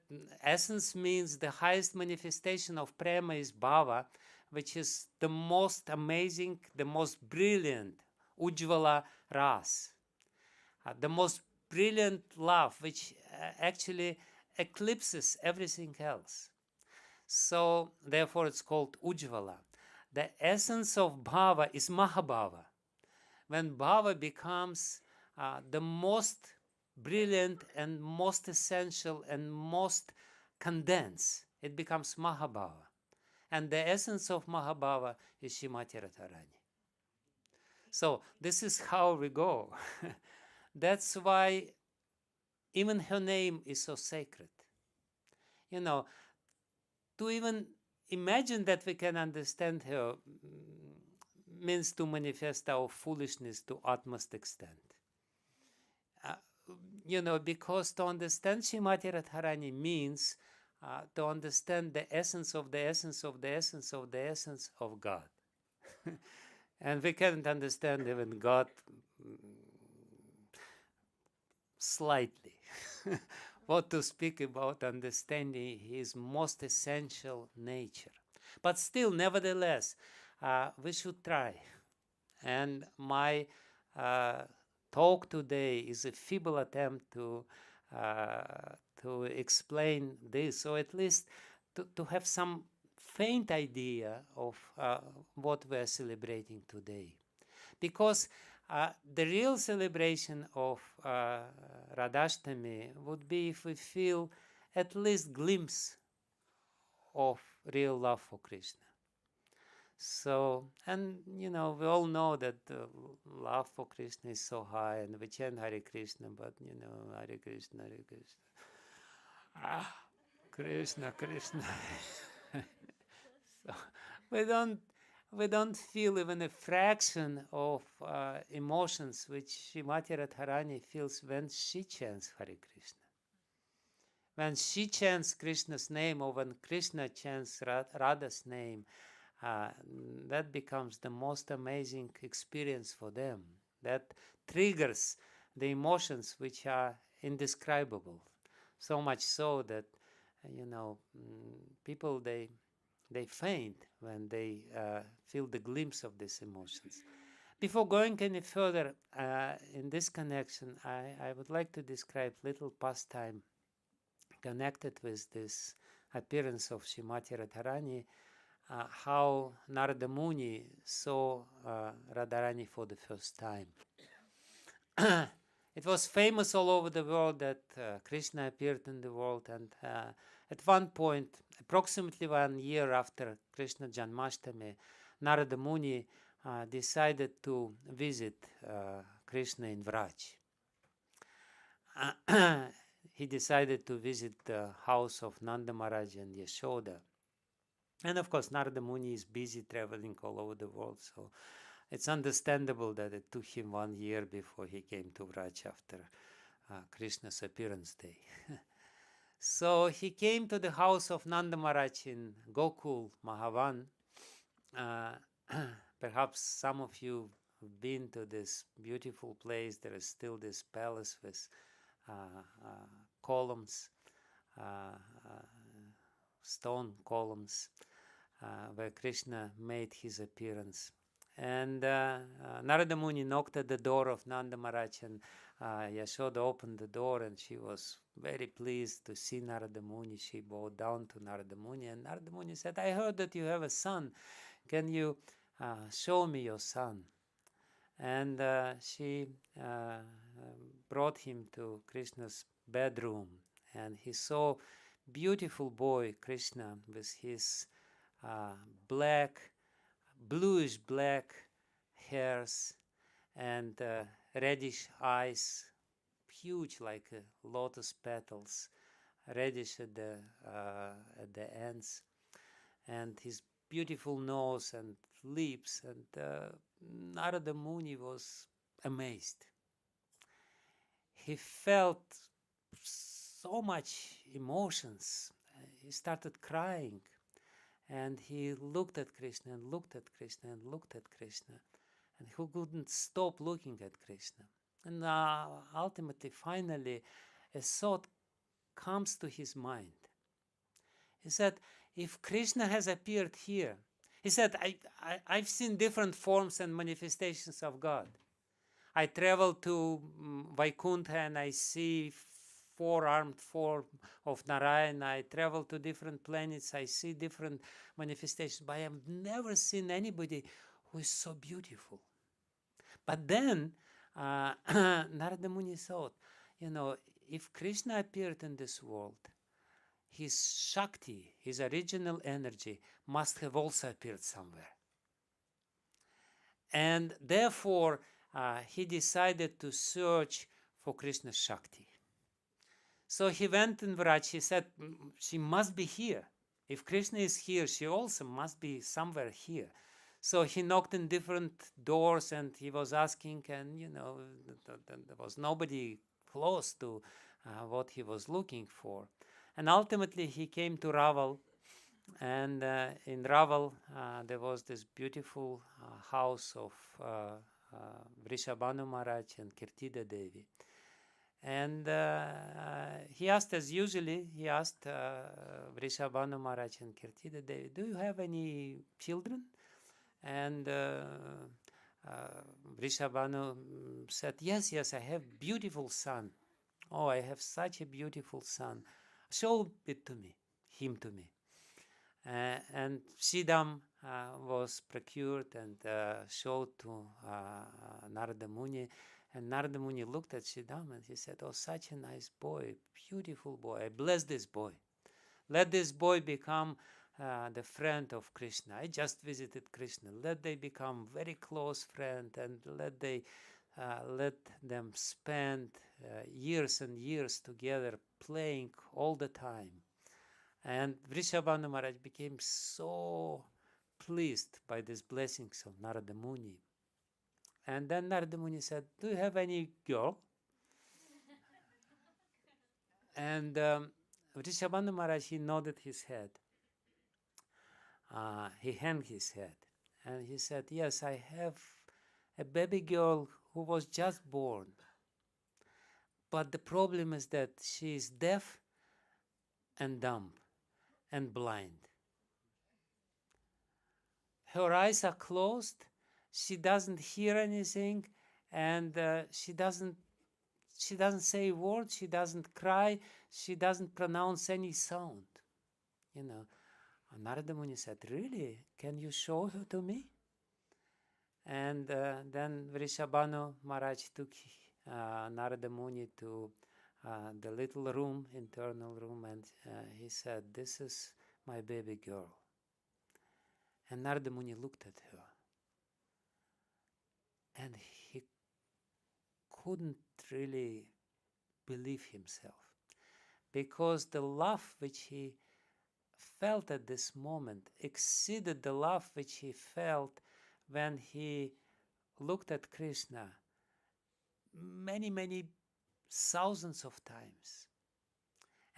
essence means the highest manifestation of Prema is Bhava, which is the most amazing, the most brilliant, Ujjvala Ras. The most brilliant love, which actually eclipses everything else. So, therefore, it's called Ujjvala. The essence of Bhava is Mahabhava. When Bhava becomes the most brilliant and most essential and most condensed, it becomes Mahabhava. And the essence of Mahabhava is Srimati Radharani. So this is how we go. That's why even her name is so sacred. You know, to even imagine that we can understand her means to manifest our foolishness to utmost extent. Because to understand Srimati Radharani means to understand the essence of the essence of the essence of the essence of God. And we can't understand even God slightly. What to speak about understanding His most essential nature. But still, nevertheless, we should try. And my talk today is a feeble attempt to explain this, or at least to have some faint idea of what we are celebrating today. Because the real celebration of Radhastami would be if we feel at least glimpse of real love for Krishna. So, and we all know that love for Krishna is so high, and we chant Hare Krishna, but Hare Krishna, Hare Krishna. Krishna, Krishna. So we don't feel even a fraction of emotions which Srimati Radharani feels when she chants Hare Krishna. When she chants Krishna's name, or when Krishna chants Radha's name, that becomes the most amazing experience for them. That triggers the emotions which are indescribable. So much so that, people, they faint when they feel the glimpse of these emotions. Before going any further in this connection, I would like to describe little pastime connected with this appearance of Srimati Radharani, how Narada Muni saw Radharani for the first time. It was famous all over the world that Krishna appeared in the world, and at one point, approximately 1 year after Krishna Janmashtami, Narada Muni decided to visit Krishna in Vraj. He decided to visit the house of Nanda Maharaj and Yashoda. And of course, Narada Muni is busy traveling all over the world, so it's understandable that it took him 1 year before he came to Vraj after Krishna's appearance day. So he came to the house of Nanda Maharaj in Gokul, Mahavan. Perhaps some of you have been to this beautiful place. There is still this palace with columns, stone columns, where Krishna made his appearance. And Narada Muni knocked at the door of Nanda Maharaj, and Yashoda opened the door and she was very pleased to see Narada Muni. She bowed down to Narada Muni, and Narada Muni said, I heard that you have a son. Can you show me your son? And she brought him to Krishna's bedroom, and he saw beautiful boy Krishna with his bluish black hairs and reddish eyes, huge like lotus petals, reddish at the ends, and his beautiful nose and lips, and Narada Muni was amazed. He felt so much emotions. He started crying, and he looked at Krishna and looked at Krishna and looked at Krishna, and he couldn't stop looking at Krishna. And ultimately, finally, a thought comes to his mind. He said, if Krishna has appeared here, he said, I've seen different forms and manifestations of God. I travel to Vaikuntha and I see four-armed form of Narayana. I travel to different planets. I see different manifestations. But I have never seen anybody who is so beautiful. But then Narada Muni thought, if Krishna appeared in this world, his Shakti, his original energy, must have also appeared somewhere. And therefore, he decided to search for Krishna's Shakti. So he went in Vraj. He said, she must be here. If Krishna is here, she also must be somewhere here. So he knocked in different doors and he was asking, and there was nobody close to what he was looking for. And ultimately he came to Raval, and in Raval there was this beautiful house of Vrishabhanu Maharaj and Kirtida Devi. And he asked, as usually, Vrishabhanu Maharaj and Kirtida Devi, do you have any children? And Vrishabhanu said, yes, I have beautiful son. Oh, I have such a beautiful son. Show him to me. And Siddham was procured and showed to Narada Muni. And Narada Muni looked at Siddham and he said, oh, such a nice boy, beautiful boy. I bless this boy. Let this boy become the friend of Krishna. I just visited Krishna. Let they become very close friend, and let them spend years and years together playing all the time. And Vrishabhanu Maharaj became so pleased by these blessings of Narada Muni. And then Narada Muni said, do you have any girl? And Vrishabhanu Maharaj, he nodded his head. He hung his head. And he said, yes, I have a baby girl who was just born. But the problem is that she is deaf and dumb and blind. Her eyes are closed. She doesn't hear anything, and she doesn't say a word. She doesn't cry. She doesn't pronounce any sound. And Narada Muni said, really? Can you show her to me? And then Vrishabhanu Maharaj took Narada Muni to the little room, internal room, and he said, this is my baby girl. And Narada Muni looked at her. And he couldn't really believe himself, because the love which he felt at this moment exceeded the love which he felt when he looked at Krishna many thousands of times.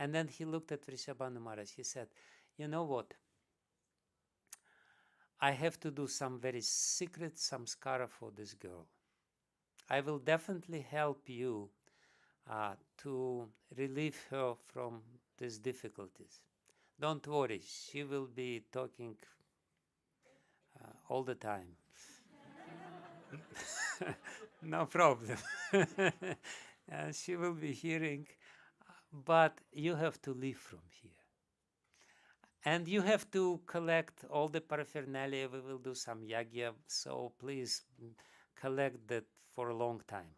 And then he looked at Vrishabhanu Maharaj. He said, you know what? I have to do some very secret samskara for this girl. I will definitely help you to relieve her from these difficulties. Don't worry, she will be talking all the time. No problem. and she will be hearing, but you have to leave from here. And you have to collect all the paraphernalia. We will do some yagya, so please collect that for a long time.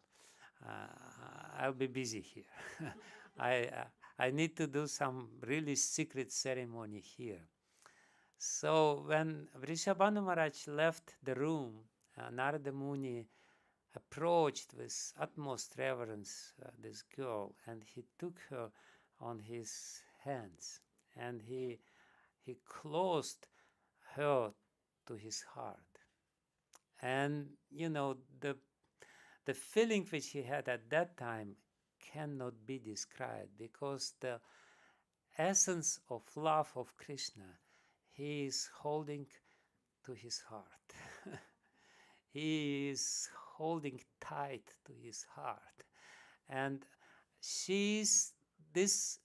I'll be busy here. I need to do some really secret ceremony here. So when Vrishabhanu Maharaj left the room, Narada Muni approached with utmost reverence this girl, and he took her on his hands, and he closed her to his heart. And the feeling which he had at that time cannot be described, because the essence of love of Krishna he is holding to his heart. He is holding tight to his heart. And she is this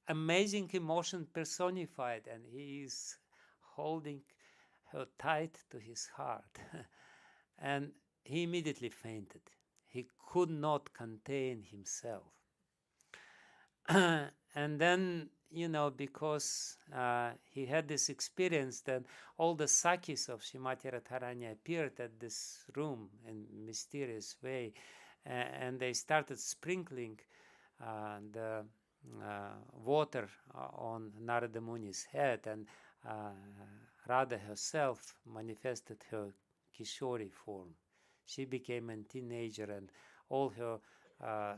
amazing emotion personified, and he is holding her tight to his heart. And he immediately fainted. He could not contain himself. And then, because he had this experience, that all the Sakis of Srimati Radharani appeared at this room in a mysterious way, and they started sprinkling the water on Narada Muni's head, and Radha herself manifested her Kishori form. She became a teenager, and all her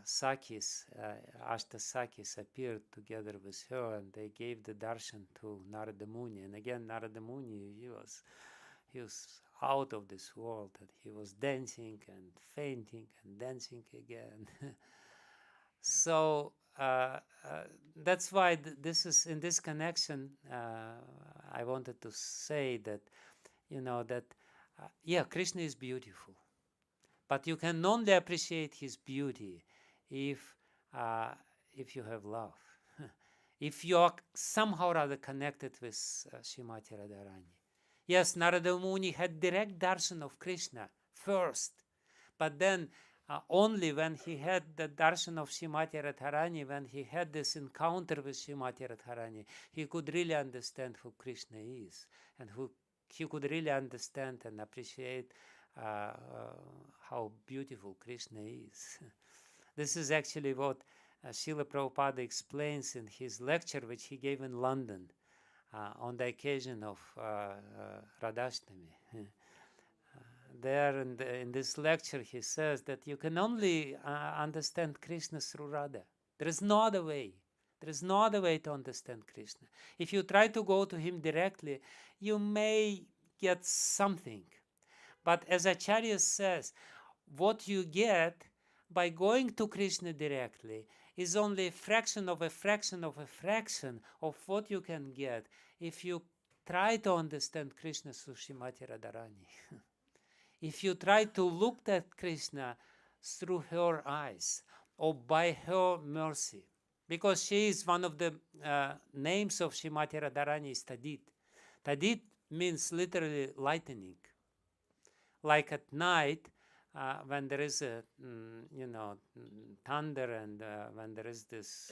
Sakis, Ashta Sakis, appeared together with her, and they gave the darshan to Narada Muni. And again, Narada Muni, he was out of this world, and he was dancing and fainting and dancing again. So that's why this is in this connection. I wanted to say that, Krishna is beautiful. But you can only appreciate his beauty if you have love, if you are somehow rather connected with Srimati Radharani. Yes, Narada Muni had direct darshan of Krishna first, but then only when he had the darshan of Srimati Radharani, when he had this encounter with Srimati Radharani, he could really understand who Krishna is, and he could really understand and appreciate how beautiful Krishna is. This is actually what Srila Prabhupada explains in his lecture which he gave in London on the occasion of Radhastami. There in this lecture he says that you can only understand Krishna through Radha. There is no other way. There is no other way to understand Krishna. If you try to go to him directly, you may get something. But as Acharya says, what you get by going to Krishna directly is only a fraction of a fraction of a fraction of what you can get if you try to understand Krishna through Srimati Radharani. If you try to look at Krishna through her eyes or by her mercy, because she is one of the names of Srimati Radharani is Tadit. Tadit means literally lightning. Like at night, when there is a thunder, and when there is this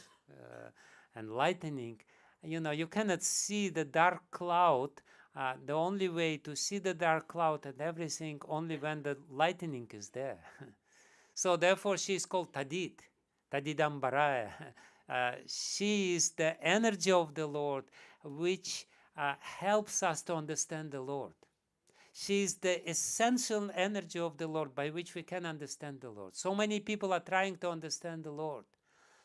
and lightning, you cannot see the dark cloud. The only way to see the dark cloud and everything only when the lightning is there. So therefore she is called Tadit, Tadidambaraya. She is the energy of the Lord which helps us to understand the Lord. She is the essential energy of the Lord by which we can understand the Lord. So many people are trying to understand the Lord.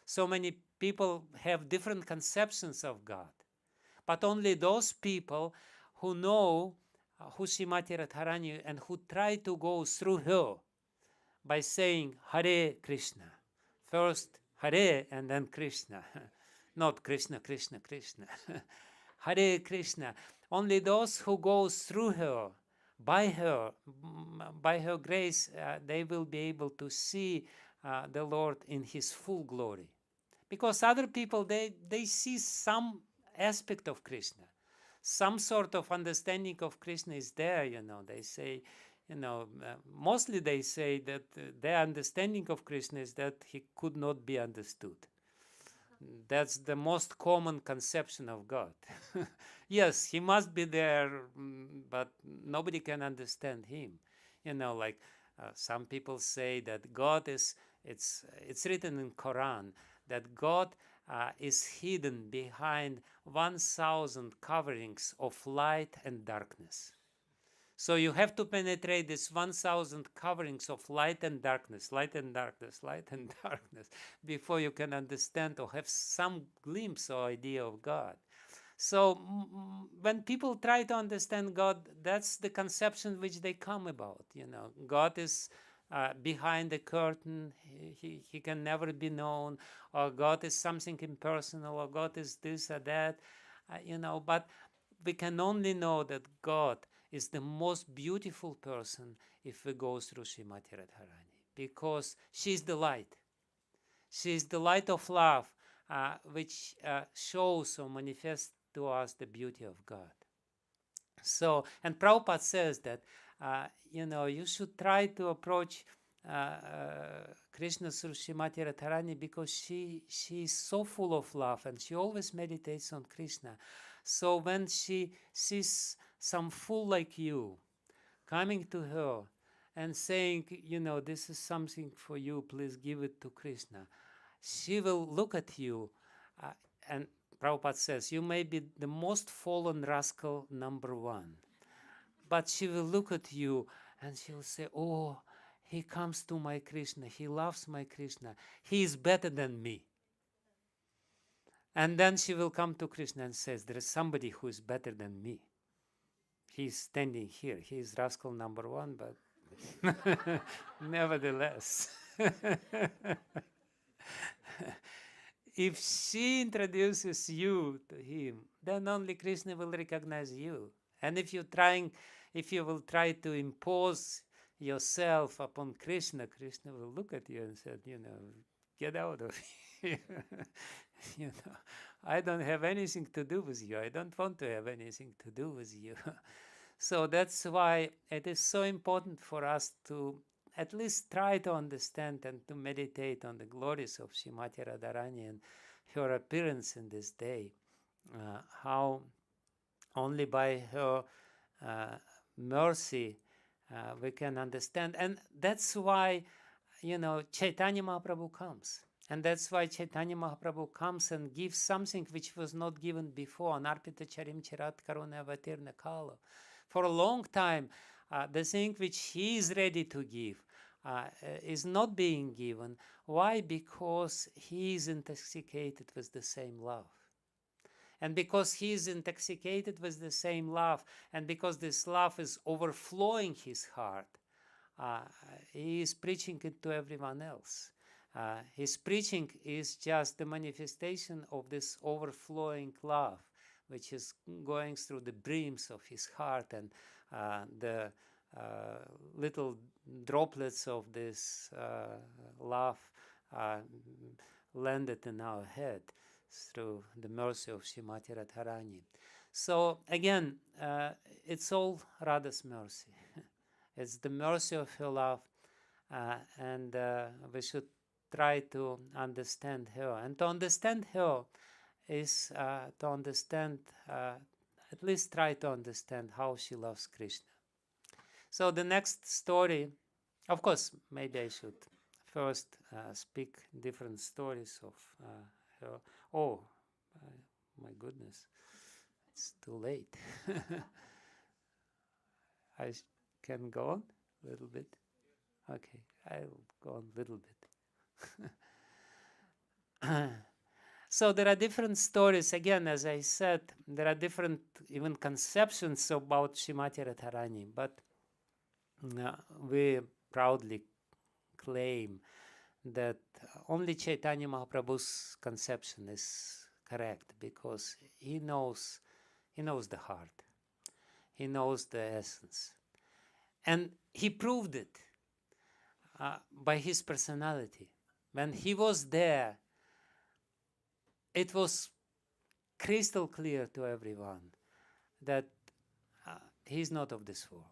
So many people have different conceptions of God. But only those people who know who Srimati Radharani and who try to go through her by saying Hare Krishna. First Hare and then Krishna. Not Krishna, Krishna, Krishna. Hare Krishna. Only those who go through her, by her grace, they will be able to see the Lord in his full glory. Because other people, they see some aspect of Krishna. Some sort of understanding of Krishna is there, They say, Mostly they say that their understanding of Krishna is that he could not be understood. That's the most common conception of God. Yes, he must be there, but nobody can understand him. Like some people say that God is, it's written in Quran that God is hidden behind 1,000 coverings of light and darkness. So you have to penetrate this 1,000 coverings of light and darkness, light and darkness, light and darkness, before you can understand or have some glimpse or idea of God. So when people try to understand God, that's the conception which they come about. God is behind the curtain. He can never be known, or God is something impersonal, or God is this or that. But we can only know that God is the most beautiful person if we go through Srimati Radharani, because she's the light. She's the light of love, which shows or manifests to us the beauty of God. So, and Prabhupada says that, you should try to approach Krishna through Srimati Radharani, because she is so full of love and she always meditates on Krishna. So when she sees some fool like you coming to her and saying, this is something for you, please give it to Krishna, she will look at you, and Prabhupada says, you may be the most fallen rascal number one, but she will look at you and she will say, oh, he comes to my Krishna, he loves my Krishna, he is better than me. And then she will come to Krishna and says, there is somebody who is better than me. He's standing here. He is rascal number one, but nevertheless. If she introduces you to him, then only Krishna will recognize you. And if you will try to impose yourself upon Krishna, Krishna will look at you and say, get out of here. I don't have anything to do with you. I don't want to have anything to do with you. So that's why it is so important for us to at least try to understand and to meditate on the glories of Srimati Radharani and her appearance in this day. How only by her mercy we can understand. And that's why, Chaitanya Mahaprabhu comes. And that's why Chaitanya Mahaprabhu comes and gives something which was not given before. Narpita charim chirat karuna avatirna kala. For a long time, the thing which he is ready to give is not being given. Why? Because he is intoxicated with the same love. And because he is intoxicated with the same love, and because this love is overflowing his heart, he is preaching it to everyone else. His preaching is just the manifestation of this overflowing love, which is going through the brims of his heart, and the little droplets of this love landed in our head through the mercy of Srimati Radharani. So again, it's all Radha's mercy. It's the mercy of her love, and we should try to understand her. And to understand her is to understand, at least try to understand how she loves Krishna. So the next story, of course, maybe I should first speak different stories of her. Oh, my goodness, it's too late. I can go on a little bit? Okay, I'll go on a little bit. So there are different stories. Again, as I said, there are different even conceptions about Srimati Radharani, but we proudly claim that only Chaitanya Mahaprabhu's conception is correct, because he knows the heart, he knows the essence, and he proved it by his personality. When he was there, it was crystal clear to everyone that he is not of this world.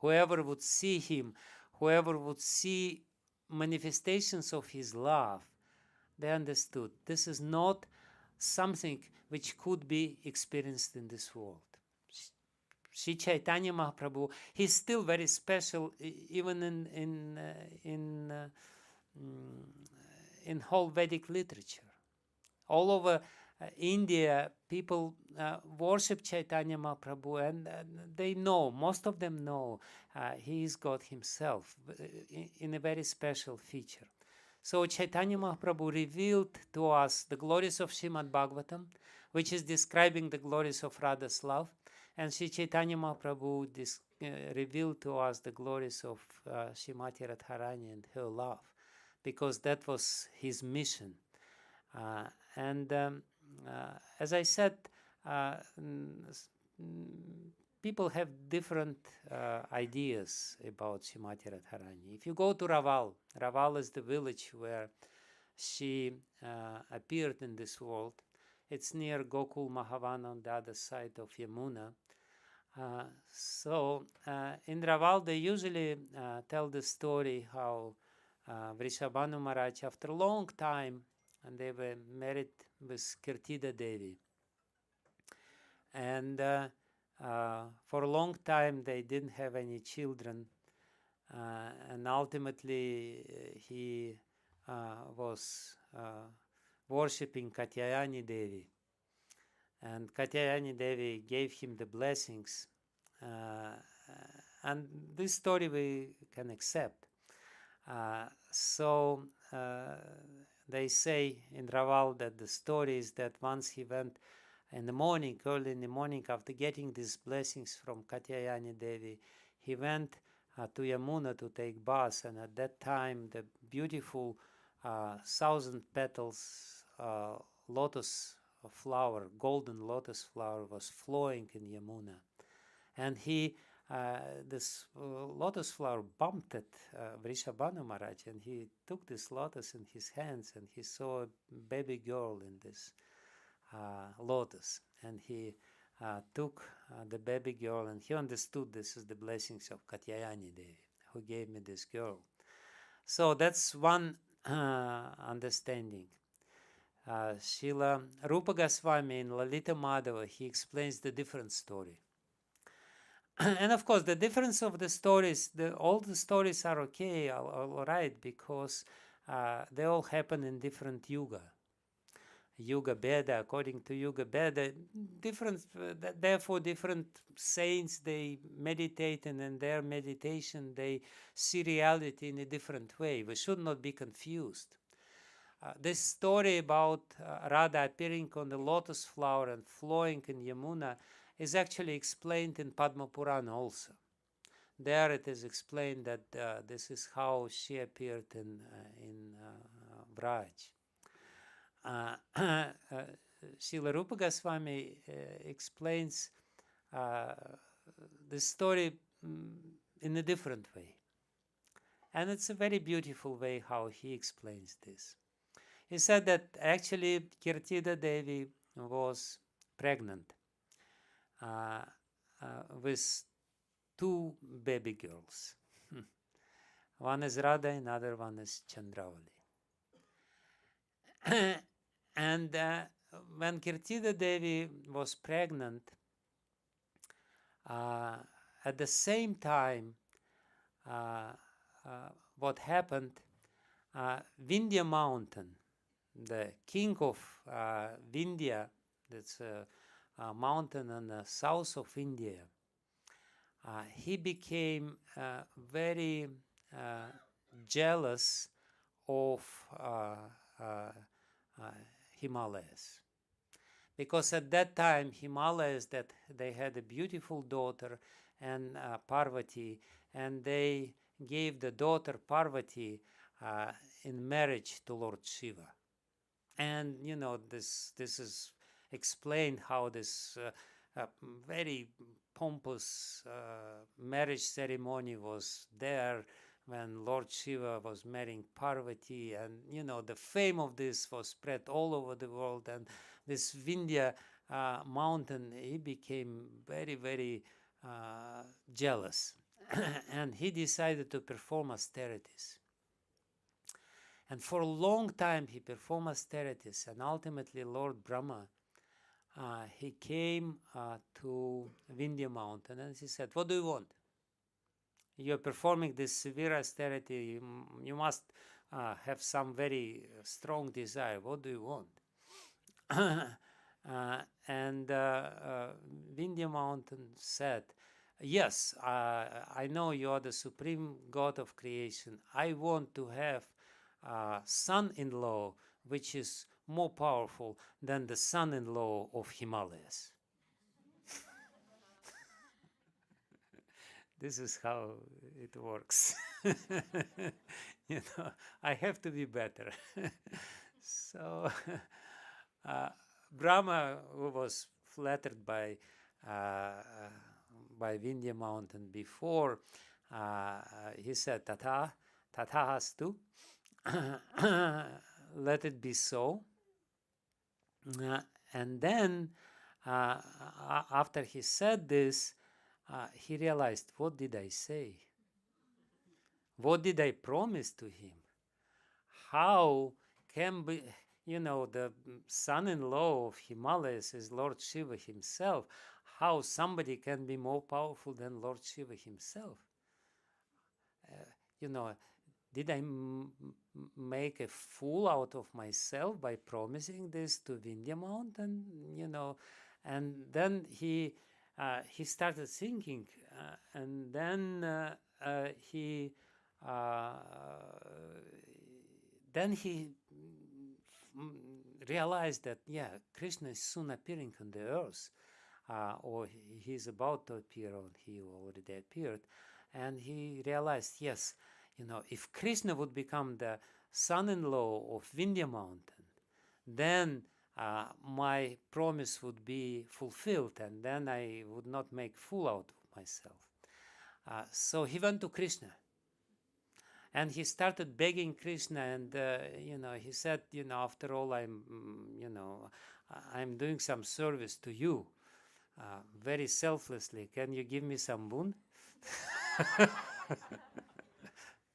whoever would see him, whoever would see manifestations of his love, they understood this is not something which could be experienced in this world. Sri Chaitanya Mahaprabhu, he's still very special, even in whole Vedic literature. All over India, people worship Chaitanya Mahaprabhu, and they know, most of them know, he is God himself in a very special feature. So Chaitanya Mahaprabhu revealed to us the glories of Shrimad-bhagavatam, which is describing the glories of Radha's love, and Sri Chaitanya Mahaprabhu revealed to us the glories of Srimati Radharani and her love, because that was his mission. As I said, people have different ideas about Srimati Radharani. If you go to Raval is the village where she appeared in this world. It's near Gokul Mahavan on the other side of Yamuna. In Raval, they usually tell the story how Vrishabhanu Maharaj, after a long time, and they were married with Kirtida Devi. And for a long time, they didn't have any children. And ultimately, he was worshipping Katyayani Devi. And Katyayani Devi gave him the blessings. And this story we can accept. They say in Raval that the story is that once he went in the morning, early in the morning, after getting these blessings from Katyayani Devi, he went to Yamuna to take bath, and at that time the beautiful 1,000 petals lotus flower, golden lotus flower, was flowing in Yamuna, and this lotus flower bumped at Vrishabhanu Maharaj, and he took this lotus in his hands, and he saw a baby girl in this lotus, and he took the baby girl, and he understood this is the blessings of Katyayani Devi, who gave me this girl. So that's one understanding. Srila Rupa Goswami in Lalita Madhava, he explains the different story. And of course, the difference of the stories, all the stories are okay, all right, because they all happen in different yuga. Yuga Beda, according to Yuga Beda, therefore different saints, they meditate, and in their meditation they see reality in a different way. We should not be confused. This story about Radha appearing on the lotus flower and flowing in Yamuna is actually explained in Padma Purana also. There it is explained that this is how she appeared in Vraj. Srila Rupa Goswami explains the story in a different way. And it's a very beautiful way how he explains this. He said that actually Kirtida Devi was pregnant with two baby girls. One is Radha, another one is Chandravali. And when Kirtida Devi was pregnant, at the same time, what happened, Vindhya mountain, the king of Vindhya, that's a mountain in the south of India, he became very jealous of Himalayas, because at that time Himalayas, that they had a beautiful daughter and Parvati, and they gave the daughter Parvati in marriage to Lord Shiva. And you know, this is explained how this very pompous marriage ceremony was there when Lord Shiva was marrying Parvati, and you know, the fame of this was spread all over the world, and this Vindhya mountain, he became very, very jealous. and he decided to perform austerities. And for a long time he performed austerities, and ultimately Lord Brahma, he came to Vindhya mountain and he said, "What do you want? You're performing this severe austerity, you must have some very strong desire. What do you want?" And Vindhya mountain said, "Yes, I know you are the supreme God of creation. I want to have a son-in-law which is more powerful than the son-in-law of Himalayas." This is how it works. I have to be better. So Brahma, who was flattered by Vindhya mountain before, he said, "Tathahastu, let it be so." And then after he said this, he realized, what did I say? What did I promise to him? How can be, the son-in-law of Himalayas is Lord Shiva himself. How somebody can be more powerful than Lord Shiva himself? Did I make a fool out of myself by promising this to Vindhya mountain? And then he started thinking, and then he realized that Krishna is soon appearing on the earth, or he's about to appear, or he already appeared, and he realized, yes, if Krishna would become the son-in-law of Vindhya mountain, then my promise would be fulfilled, and then I would not make fool out of myself. So he went to Krishna, and he started begging Krishna, and he said, after all, I'm doing some service to you, very selflessly. Can you give me some boon?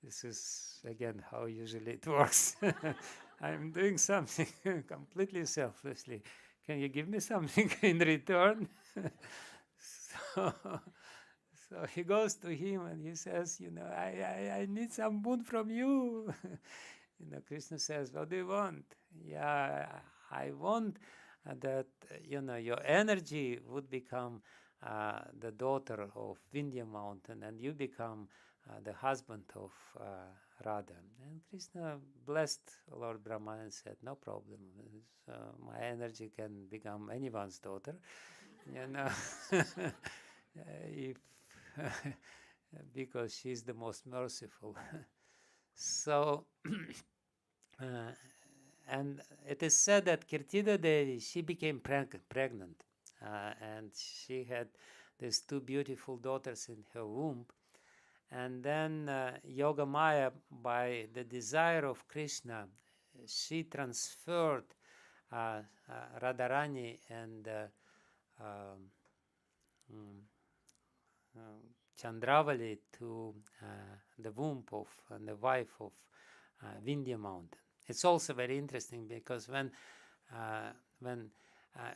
This is again how usually it works. I'm doing something completely selflessly. Can you give me something in return? So he goes to him and he says, I need some boon from you. Krishna says, what do you want? Yeah, I want that, your energy would become the daughter of Vindhya mountain, and you become the husband of Radha. And Krishna blessed Lord Brahma and said, no problem. My energy can become anyone's daughter, if because she's the most merciful. So, and it is said that Kirtida Devi, she became pregnant, and she had these two beautiful daughters in her womb. And then Yoga Maya, by the desire of Krishna, she transferred Radharani and Chandravali to the womb of and the wife of Vindhya mountain. It's also very interesting because when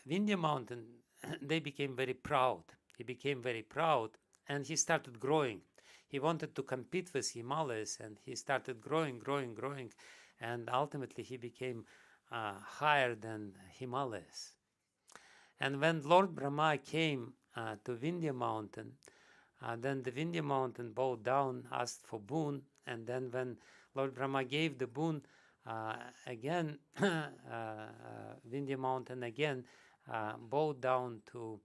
Vindhya mountain, they became very proud. He became very proud, and he started growing. He wanted to compete with Himalayas, and he started growing, and ultimately he became higher than Himalayas. And when Lord Brahma came to Vindhya mountain, then the Vindhya mountain bowed down, asked for boon, and then when Lord Brahma gave the boon again, Vindhya mountain again bowed down to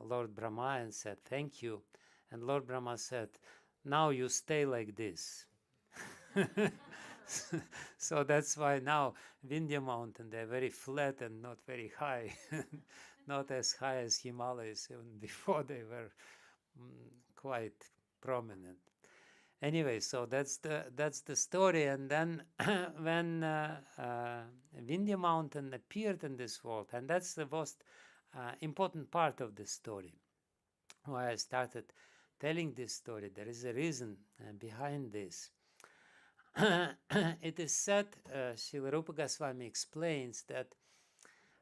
Lord Brahma and said, thank you. And Lord Brahma said, now you stay like this. So that's why now Vindhya mountain, they're very flat and not very high. Not as high as Himalayas. Even before they were quite prominent. Anyway, so that's the story. And then when Vindhya mountain appeared in this world, and that's the most important part of the story, why I started telling this story. There is a reason behind this. It is said, Srila Rupa Goswami explains that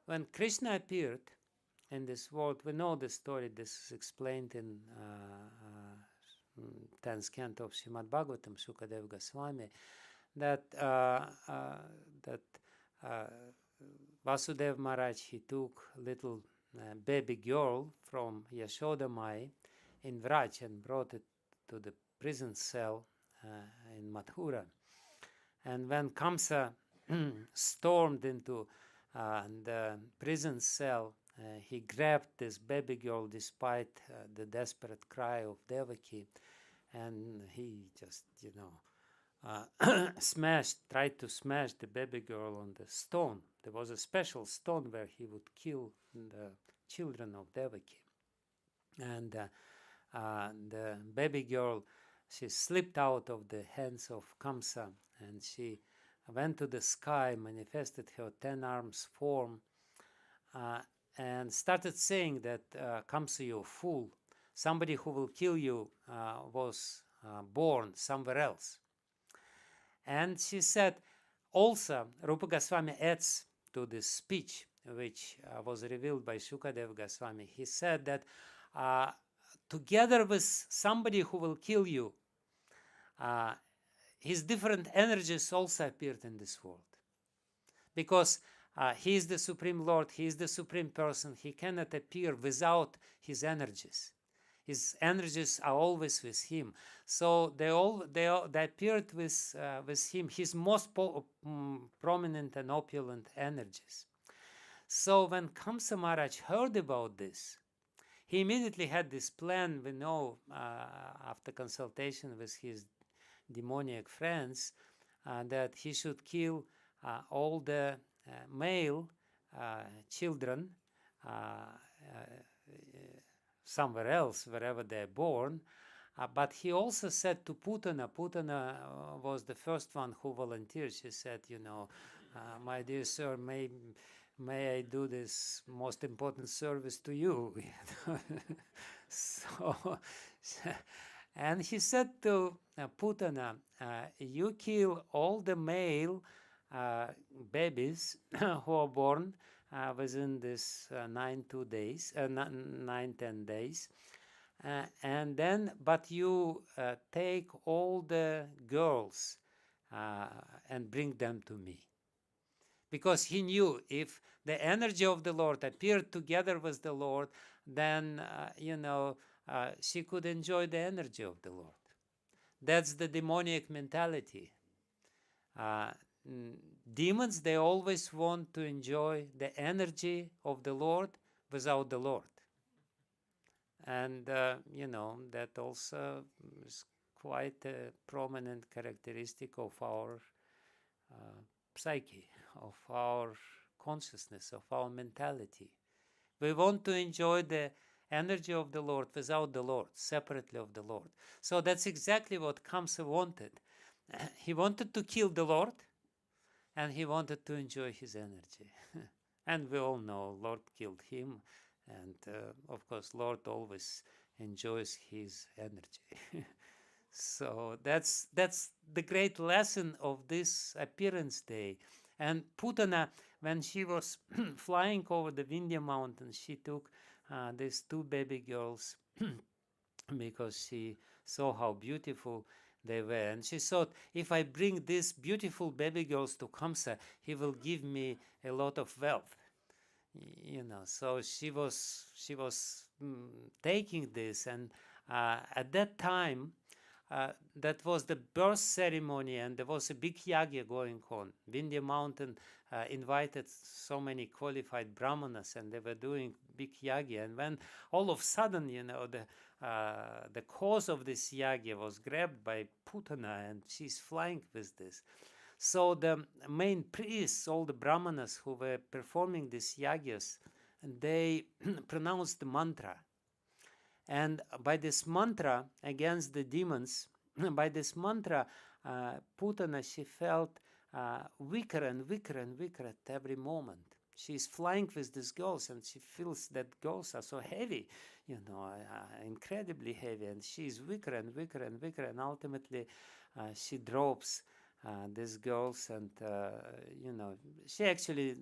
when Krishna appeared in this world, we know the story, this is explained in 10th canto of Shrimad-bhagavatam, Sukadeva Goswami, that Vasudeva Maharaj, he took little baby girl from Yashoda Mai in Vraj and brought it to the prison cell in Mathura. And when Kamsa stormed into the prison cell, he grabbed this baby girl despite the desperate cry of Devaki, and he just, tried to smash the baby girl on the stone. There was a special stone where he would kill the children of Devaki. And the baby girl, she slipped out of the hands of Kamsa, and she went to the sky, manifested her 10 arms form, and started saying that, Kamsa, you fool, somebody who will kill you was born somewhere else. And she said, also, Rupa Goswami adds to this speech, which was revealed by Sukadeva Goswami. He said that together with somebody who will kill you, his different energies also appeared in this world. Because he is the Supreme Lord, he is the Supreme Person, he cannot appear without his energies. His energies are always with him. So they appeared with him, his most prominent and opulent energies. So when Kamsa Maharaj heard about this, he immediately had this plan, we know, after consultation with his demoniac friends, that he should kill all the male children somewhere else, wherever they're born. But he also said to Putana, Putana was the first one who volunteered. She said, my dear sir, may I do this most important service to you? So, and he said to Putana, you kill all the male babies who are born within this 9-10 days, and then, but you take all the girls and bring them to me. Because he knew if the energy of the Lord appeared together with the Lord, then, she could enjoy the energy of the Lord. That's the demoniac mentality. Demons, they always want to enjoy the energy of the Lord without the Lord. And, that also is quite a prominent characteristic of our psyche, of our consciousness, of our mentality. We want to enjoy the energy of the Lord without the Lord, separately of the Lord. So that's exactly what Kamsa wanted. He wanted to kill the Lord, and he wanted to enjoy his energy. And we all know Lord killed him, and of course Lord always enjoys his energy. So that's the great lesson of this appearance day. And Putana, when she was flying over the Vindhya mountains, she took these two baby girls because she saw how beautiful they were. And she thought, if I bring these beautiful baby girls to Kamsa, he will give me a lot of wealth. So she was taking this, and at that time, that was the birth ceremony, and there was a big yagya going on. Vindhya mountain invited so many qualified brahmanas, and they were doing big yagya. And when all of a sudden, the cause of this yagya was grabbed by Putana, and she's flying with this. So the main priests, all the brahmanas who were performing these yagyas, they pronounced the mantra. And by this mantra against the demons, by this mantra, Putana, she felt weaker and weaker and weaker at every moment. she's flying with these girls, and she feels that girls are so heavy, incredibly heavy, and she's weaker and weaker and weaker, and ultimately she drops these girls, and she actually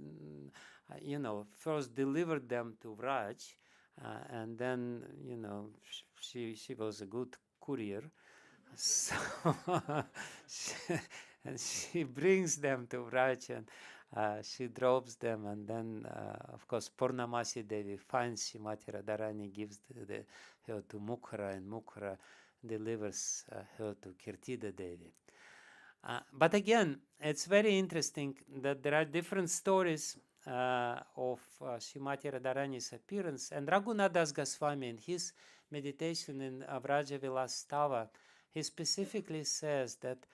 first delivered them to Vraj, and then she was a good courier, so she brings them to Vraj, and she drops them, and then of course Purnamasi Devi finds Shrimati Radharani, gives her to Mukhara, and Mukhara delivers her to Kirtida Devi. But again, it's very interesting that there are different stories of Shrimati Radharani's appearance, and Raghunath Das Goswami in his meditation in Vraja Vilas Stava, he specifically says that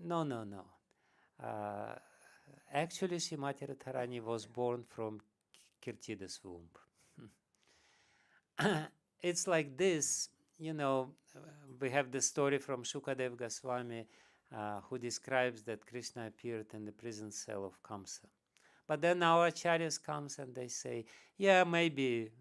no. Actually, Shrimati Radharani was born from Kirtida's womb. It's like this, we have the story from Shukadev Goswami, who describes that Krishna appeared in the prison cell of Kamsa. But then our acharyas comes and they say, yeah, maybe,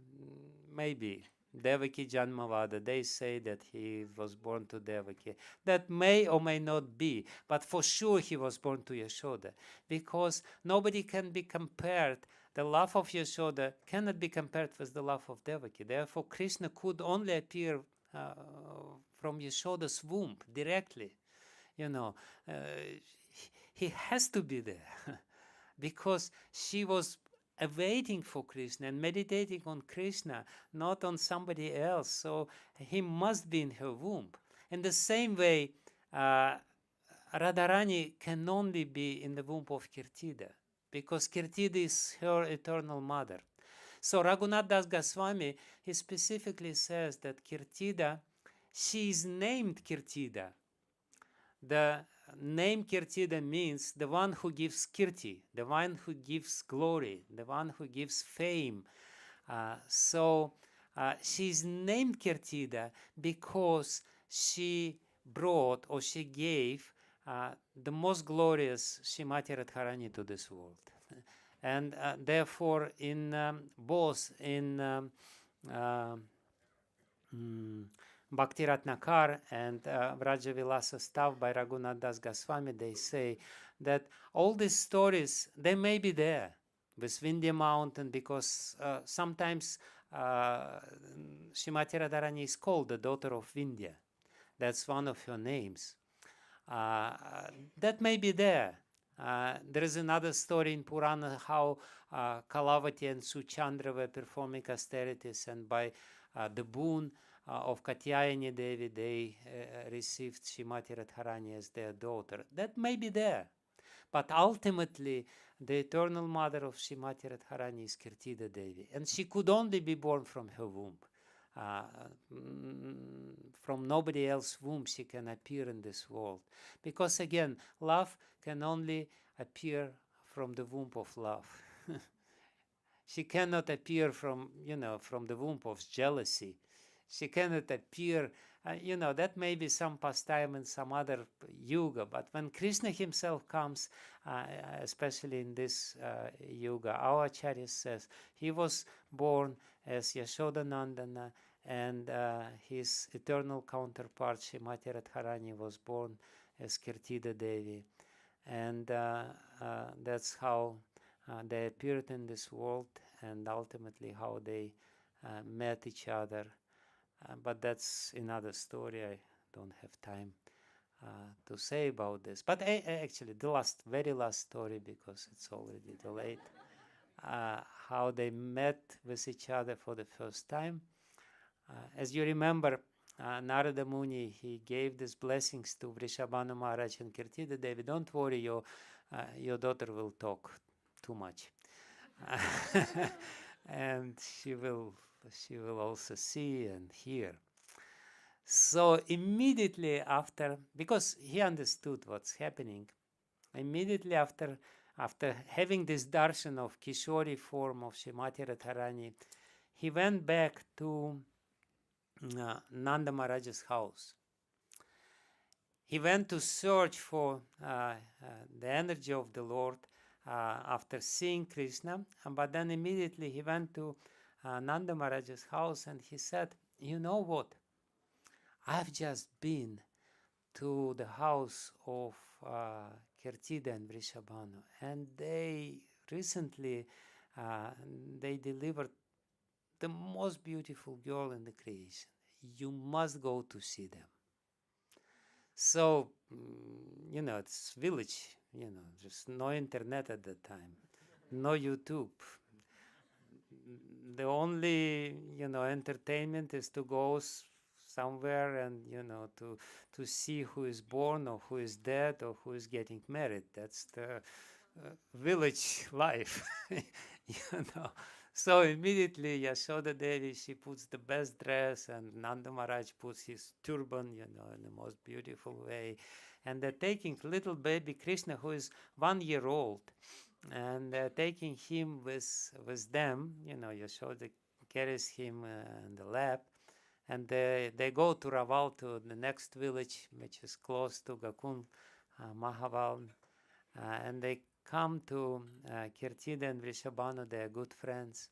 Devaki Janmavada, they say that he was born to Devaki. That may or may not be, but for sure he was born to Yashoda, because nobody can be compared. The love of Yashoda cannot be compared with the love of Devaki. Therefore, Krishna could only appear from Yashoda's womb directly. He has to be there because she was awaiting for Krishna and meditating on Krishna, not on somebody else. So he must be in her womb. In the same way, Radharani can only be in the womb of Kirtida, because Kirtida is her eternal mother. So Raghunath Das Goswami, he specifically says that Kirtida, she is named Kirtida. The name Kirtida means the one who gives kirti, the one who gives glory, the one who gives fame. So she is named Kirtida because she brought, or she gave, the most glorious Shrimati Radharani to this world. And therefore, in both in Bhakti Ratnakar and Vraja Vilasa Stav by Raghunath Das Goswami, they say that all these stories, they may be there with Vindhya mountain, because sometimes Shrimati Radharani is called the daughter of Vindhya. That's one of her names. That may be there. There is another story in Purana how Kalavati and Suchandra were performing austerities, and by the boon of Katyayani Devi, they received Shrimati Radharani as their daughter. That may be there. But ultimately, the eternal mother of Shrimati Radharani is Kirtida Devi. And she could only be born from her womb. From nobody else's womb she can appear in this world. Because again, love can only appear from the womb of love. She cannot appear from the womb of jealousy. She cannot appear, that may be some pastime in some other yuga, but when Krishna himself comes, especially in this yuga, our Acharya says he was born as Yashoda Nandana, and his eternal counterpart Shrimati Radharani was born as Kirtida Devi, and that's how they appeared in this world, and ultimately how they met each other. But that's another story. I don't have time to say about this. But actually, the very last story, because it's already too late, how they met with each other for the first time. As you remember, Narada Muni, he gave these blessings to Vrishabhanu Maharaj and Kirtida Devi. Don't worry, your daughter will talk too much. And she will also see and hear. So immediately after, because he understood what's happening, immediately after having this darshan of Kishori form of Shrimati Radharani, he went back to Nanda Maharaj's house. He went to search for the energy of the Lord after seeing Krishna, but then immediately he went to Nanda Maharaj's house and he said, "You know what? I've just been to the house of Kirtida and Vrishabhanu, and they recently they delivered the most beautiful girl in the creation. You must go to see them." So, it's village, there's no internet at that time, no YouTube. The only, entertainment is to go somewhere and, to see who is born or who is dead or who is getting married. That's the village life, So immediately Yashoda Devi, she puts the best dress, and Nanda Maharaj puts his turban, in the most beautiful way. And they're taking little baby Krishna, who is 1 year old, and they're taking him with them. Yashoda carries him in the lap, and they go to Raval, to the next village, which is close to Gakun, Mahaval, and they come to Kirtida and Vrishabhanu. They are good friends,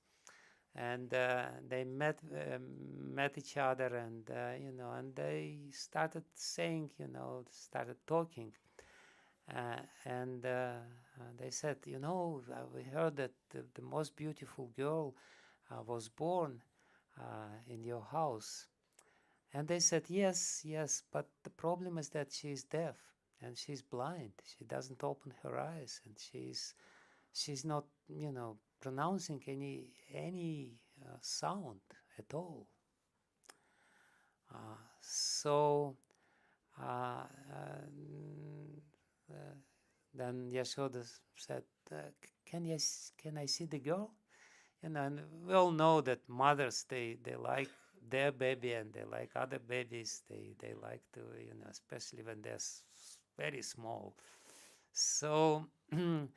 and they met each other, and and they started saying, started talking, and they said, we heard that the most beautiful girl was born in your house. And they said, yes, but the problem is that she is deaf and she's blind. She doesn't open her eyes, and she's not, pronouncing any sound at all. So then Yashoda said, can I see the girl? And we all know that mothers, they like their baby, and they like other babies. They like to, especially when they're very small. So, and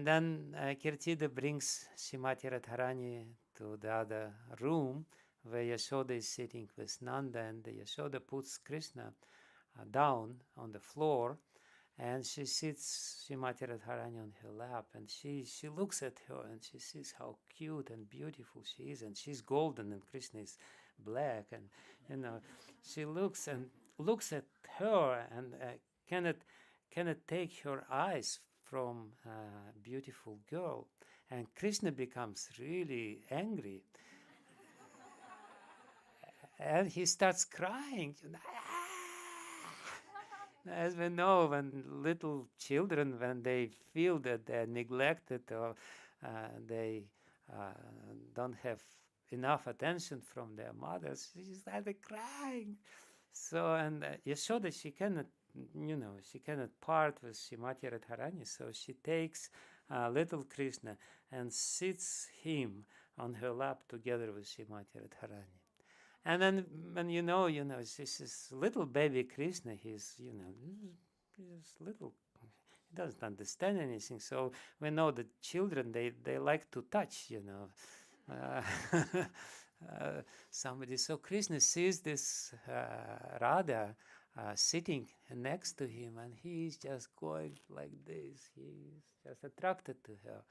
then Kirtida brings Srimati Radharani to the other room where Yashoda is sitting with Nanda, and Yashoda puts Krishna down on the floor, and she sits Srimati Radharani on her lap, and she looks at her, and she sees how cute and beautiful she is, and she's golden and Krishna is black, and she looks at her, and cannot take her eyes from beautiful girl, and Krishna becomes really angry, and he starts crying. As we know, when little children, when they feel that they're neglected, or they don't have enough attention from their mothers, she started crying. So, and Yashoda, she cannot part with Srimati Radharani, so she takes little Krishna and sits him on her lap together with Srimati Radharani. And then, when this is little baby Krishna, he's little, he doesn't understand anything. So we know that children, they like to touch, somebody. So Krishna sees this Radha sitting next to him, and he's just going like this. He's just attracted to her,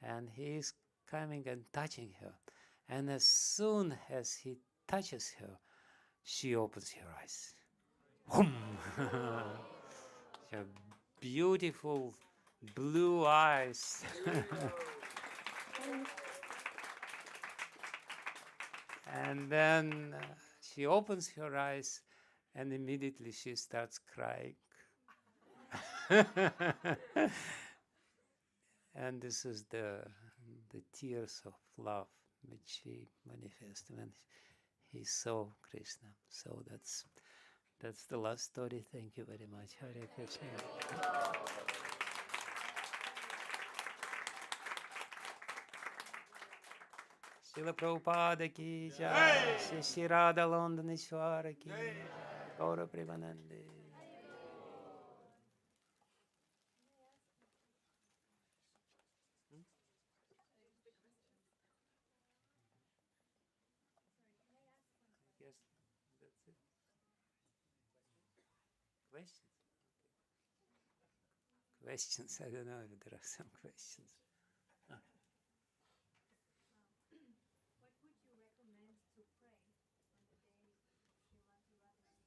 and he's coming and touching her. And as soon as he touches her, she opens her eyes. Her beautiful blue eyes. And then she opens her eyes, and immediately she starts crying. And this is the tears of love which she manifests when he saw Krishna. So that's the last story. Thank you very much. Hare Krishna. Srila Prabhupada ki jai, Shri Radha Londonishwara ki jai, Gaura Premanande. Yes, that's it. Questions? questions. I don't know if there are some questions. What would you recommend to pray on the day Srimati Radharani's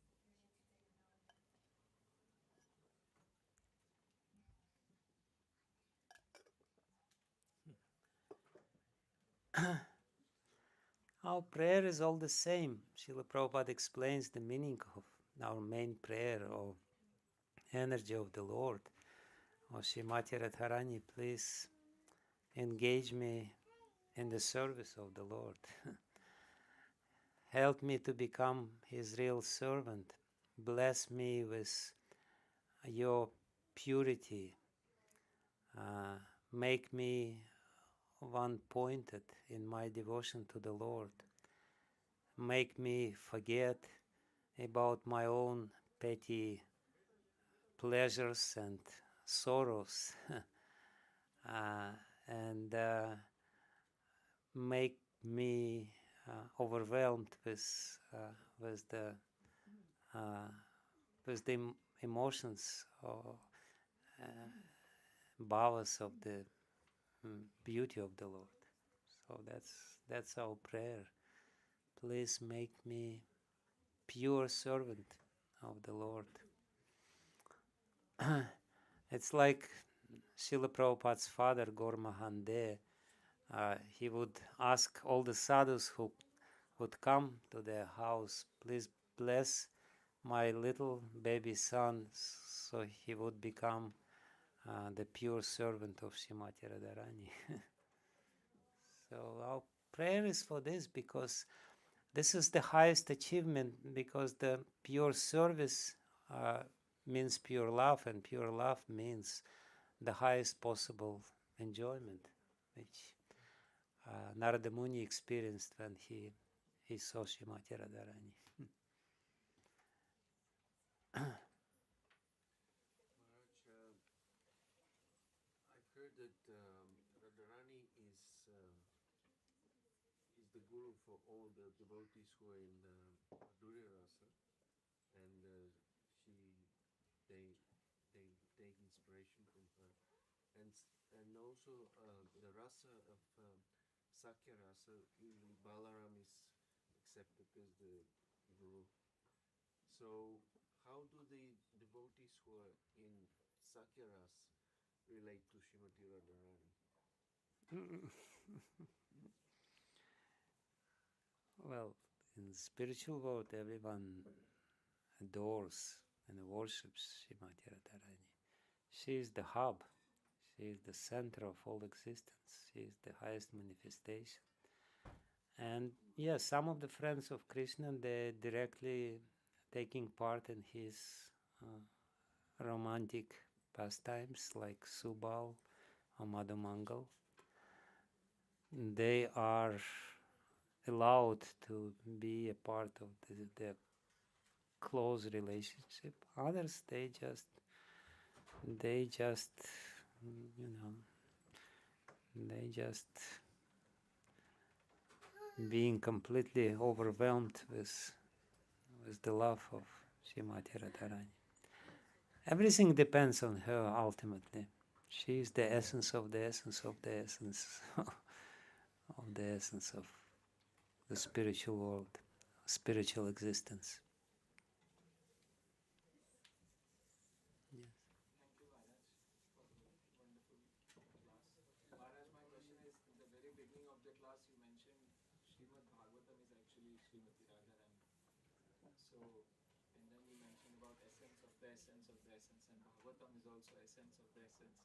appearance day in our Our prayer is all the same. Srila Prabhupada explains the meaning of our main prayer, or energy of the Lord. Oh, Srimati Radharani, please engage me in the service of the Lord. Help me to become His real servant. Bless me with your purity. Make me one-pointed in my devotion to the Lord. Make me forget about my own petty pleasures and sorrows, and make me overwhelmed with the emotions or bhavas of the beauty of the Lord. So that's our prayer. Please make me pure servant of the Lord. It's like Srila Prabhupada's father, Gaur Mahande. He would ask all the sadhus who would come to their house, please bless my little baby son, so he would become the pure servant of Srimati Radharani. So our prayer is for this, because this is the highest achievement, because the pure service means pure love, and pure love means the highest possible enjoyment, which Narada Muni experienced when he saw Srimati Radharani. Maharaj, I've heard that Radharani is the guru for all the devotees who are in Madhurya Rasa, and they take inspiration from her, and also the rasa of Sakya Rasa, usually Balaram is accepted as the guru. So how do the devotees who are in Sakya Rasa relate to Srimati Radharani? Well, in the spiritual world, everyone adores and worships Srimati Radharani. She is the hub. She is the center of all existence. She is the highest manifestation. And yes, some of the friends of Krishna, they directly taking part in his romantic pastimes, like Subal or Madhumangal. They are allowed to be a part of the close relationship. Others, they just being completely overwhelmed with the love of Srimati Radharani. Everything depends on her ultimately. She is the essence of the essence of the essence of the essence of the spiritual world, spiritual existence. Yes. Thank you, Maharaj, for the wonderful class. Maharaj, my question is, in the very beginning of the class, you mentioned Shrimad-bhagavatam is actually Srimati Radharani. So, and then you mentioned about essence of the essence of the essence, and Bhagavatam is also essence of the essence.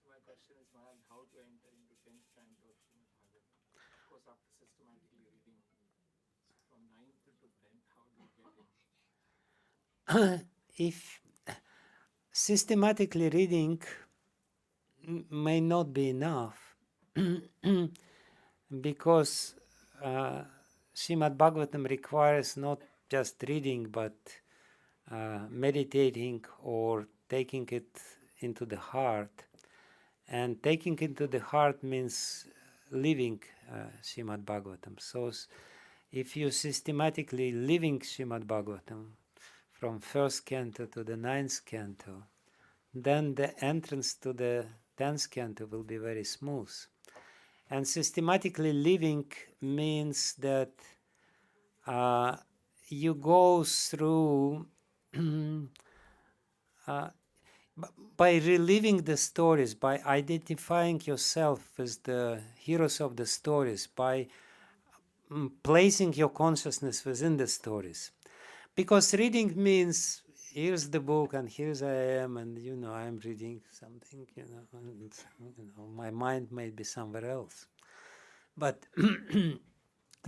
So my question is, Maharaj, how to enter into 10th canto of Shrimad-bhagavatam? Of course, after systematically reading. So from 9th to 10th, how do you get in? If systematically reading may not be enough, because Srimad Bhagavatam requires not just reading, but meditating or taking it into the heart. And taking into the heart means living Srimad Bhagavatam. So if you systematically living Srimad Bhagavatam from first canto to the 9th canto, then the entrance to the 10th canto will be very smooth. And systematically living means that you go through by reliving the stories, by identifying yourself with the heroes of the stories, by placing your consciousness within the stories. Because reading means here's the book and here's I am, and I'm reading something, and my mind may be somewhere else. But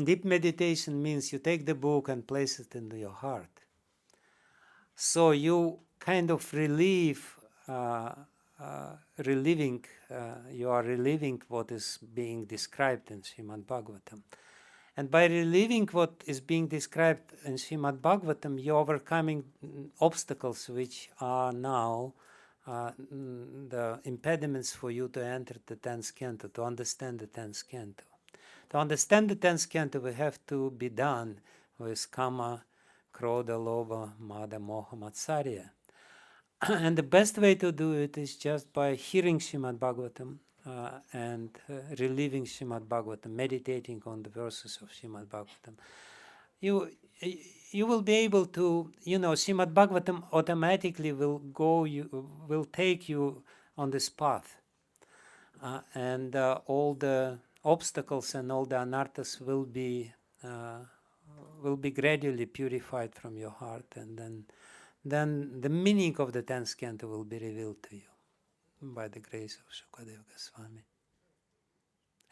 deep meditation means you take the book and place it into your heart. So you kind of reliving, you are reliving what is being described in Srimad-Bhagavatam. And by reliving what is being described in Srimad-Bhagavatam, you're overcoming obstacles which are now the impediments for you to enter the 10th canto, to understand the 10th canto. To understand the 10th canto, we have to be done with Kama, Krodha, Lobha, Mada, Moha, Matsarya. And the best way to do it is just by hearing Srimad-Bhagavatam and reliving Srimad-Bhagavatam, meditating on the verses of Srimad-Bhagavatam. You will be able to, Srimad-Bhagavatam automatically will take you on this path. And all the obstacles and all the anarthas will be gradually purified from your heart, and then the meaning of the 10th canto will be revealed to you by the grace of Shukadev Goswami.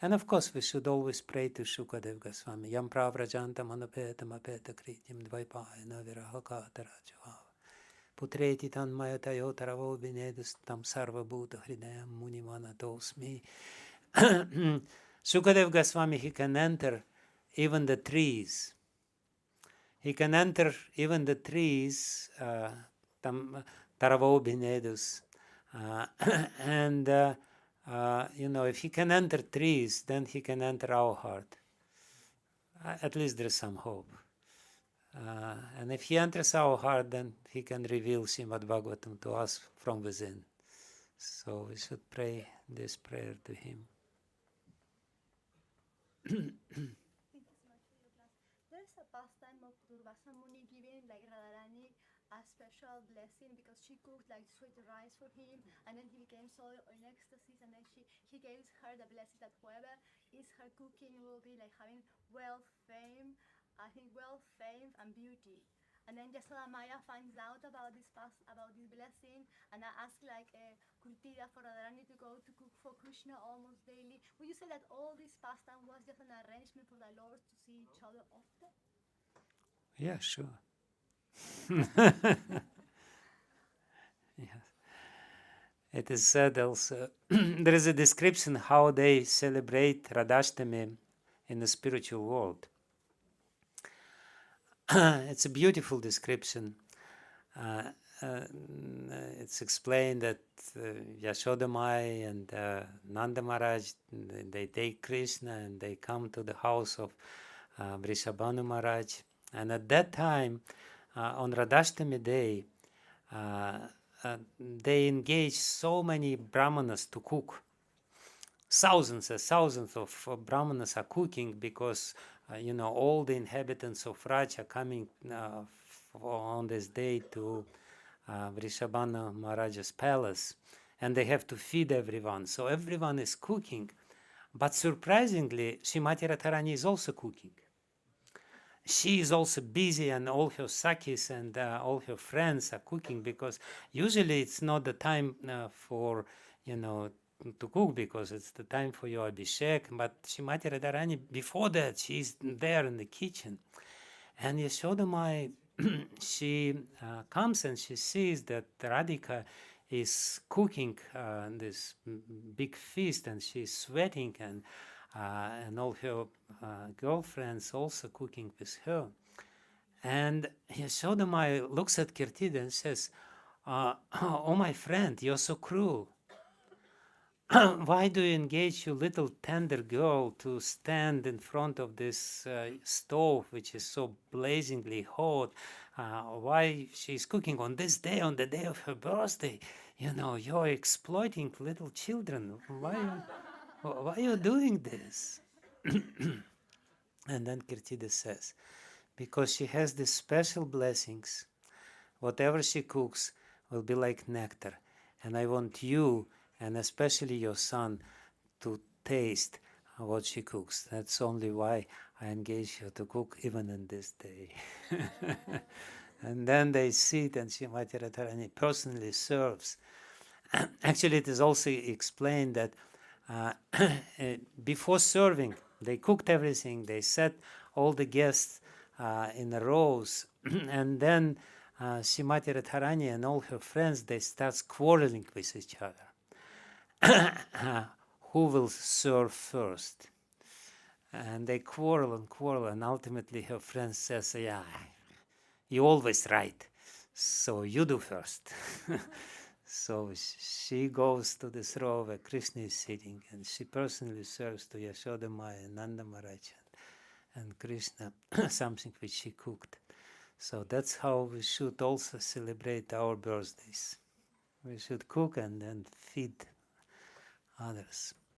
And of course, we should always pray to Shukadev Goswami. Yam pravrajantam anupetam apeta krityam dvaipayana virahakatarajava. Putreti tan mayatayo taravo vinedus tam sarva bhuta hridayam munimanatosmi. Shukadev Goswami, he can enter even the trees. He can enter even the trees, tam taravo vinedus. And if he can enter trees, then he can enter our heart. At least there is some hope. And if he enters our heart, then he can reveal Srimad-Bhagavatam to us from within. So we should pray this prayer to him. Thank you so much for your class. There's a pastime of Durvasa Muni giving like Radharani a special blessing because she cooked like sweet rice for him, and then he became so in ecstasy, and then he gave her the blessing that whoever is her cooking will be like having wealth, fame, and beauty. And then Yasoda Maya finds out about this blessing, and I ask like Kurtira for Radharani to go to cook for Krishna almost daily. Would you say that all this pastime was just an arrangement for the lords to see each other often? Yeah, sure. Yes. It is said also, there is a description how they celebrate Radhastami in the spiritual world. It's a beautiful description. It's explained that Yashoda Mai and Nanda Maharaj, they take Krishna and they come to the house of Vrishabhanu Maharaj. And at that time, on Radhastami day, they engage so many brahmanas to cook. Thousands of brahmanas are cooking because all the inhabitants of Raj are coming on this day to Vrishabhanu Maharaj's palace, and they have to feed everyone. So everyone is cooking, but surprisingly, Srimati Radharani is also cooking. She is also busy, and all her sakis and all her friends are cooking, because usually it's not the time for to cook, because it's the time for your abhishek. But Srimati Radharani, before that, she's there in the kitchen, and Yashoda Mai she comes and she sees that Radhika is cooking this big feast, and she's sweating, and all her girlfriends also cooking with her. And Yashoda Mai looks at Kirtida and says, "Oh, my friend, you're so cruel. Why do you engage your little tender girl to stand in front of this stove, which is so blazingly hot? Why she's cooking on this day, on the day of her birthday? you're exploiting little children. Why are you doing this? And then Kirtida says, because she has these special blessings, whatever she cooks will be like nectar. And I want you, and especially your son, to taste what she cooks. That's only why I engage you to cook even in this day. And then they sit and Srimati Radharani personally serves. Actually, it is also explained that before serving, they cooked everything, they set all the guests in rows, and then Srimati Radharani and all her friends, they start quarreling with each other. Who will serve first? And they quarrel, and ultimately her friend says, yeah, you're always right, so you do first. So she goes to this row where Krishna is sitting, and she personally serves to Yashoda Maya and Nanda Maharaj and Krishna something which she cooked. So that's how we should also celebrate our birthdays. We should cook and then feed others.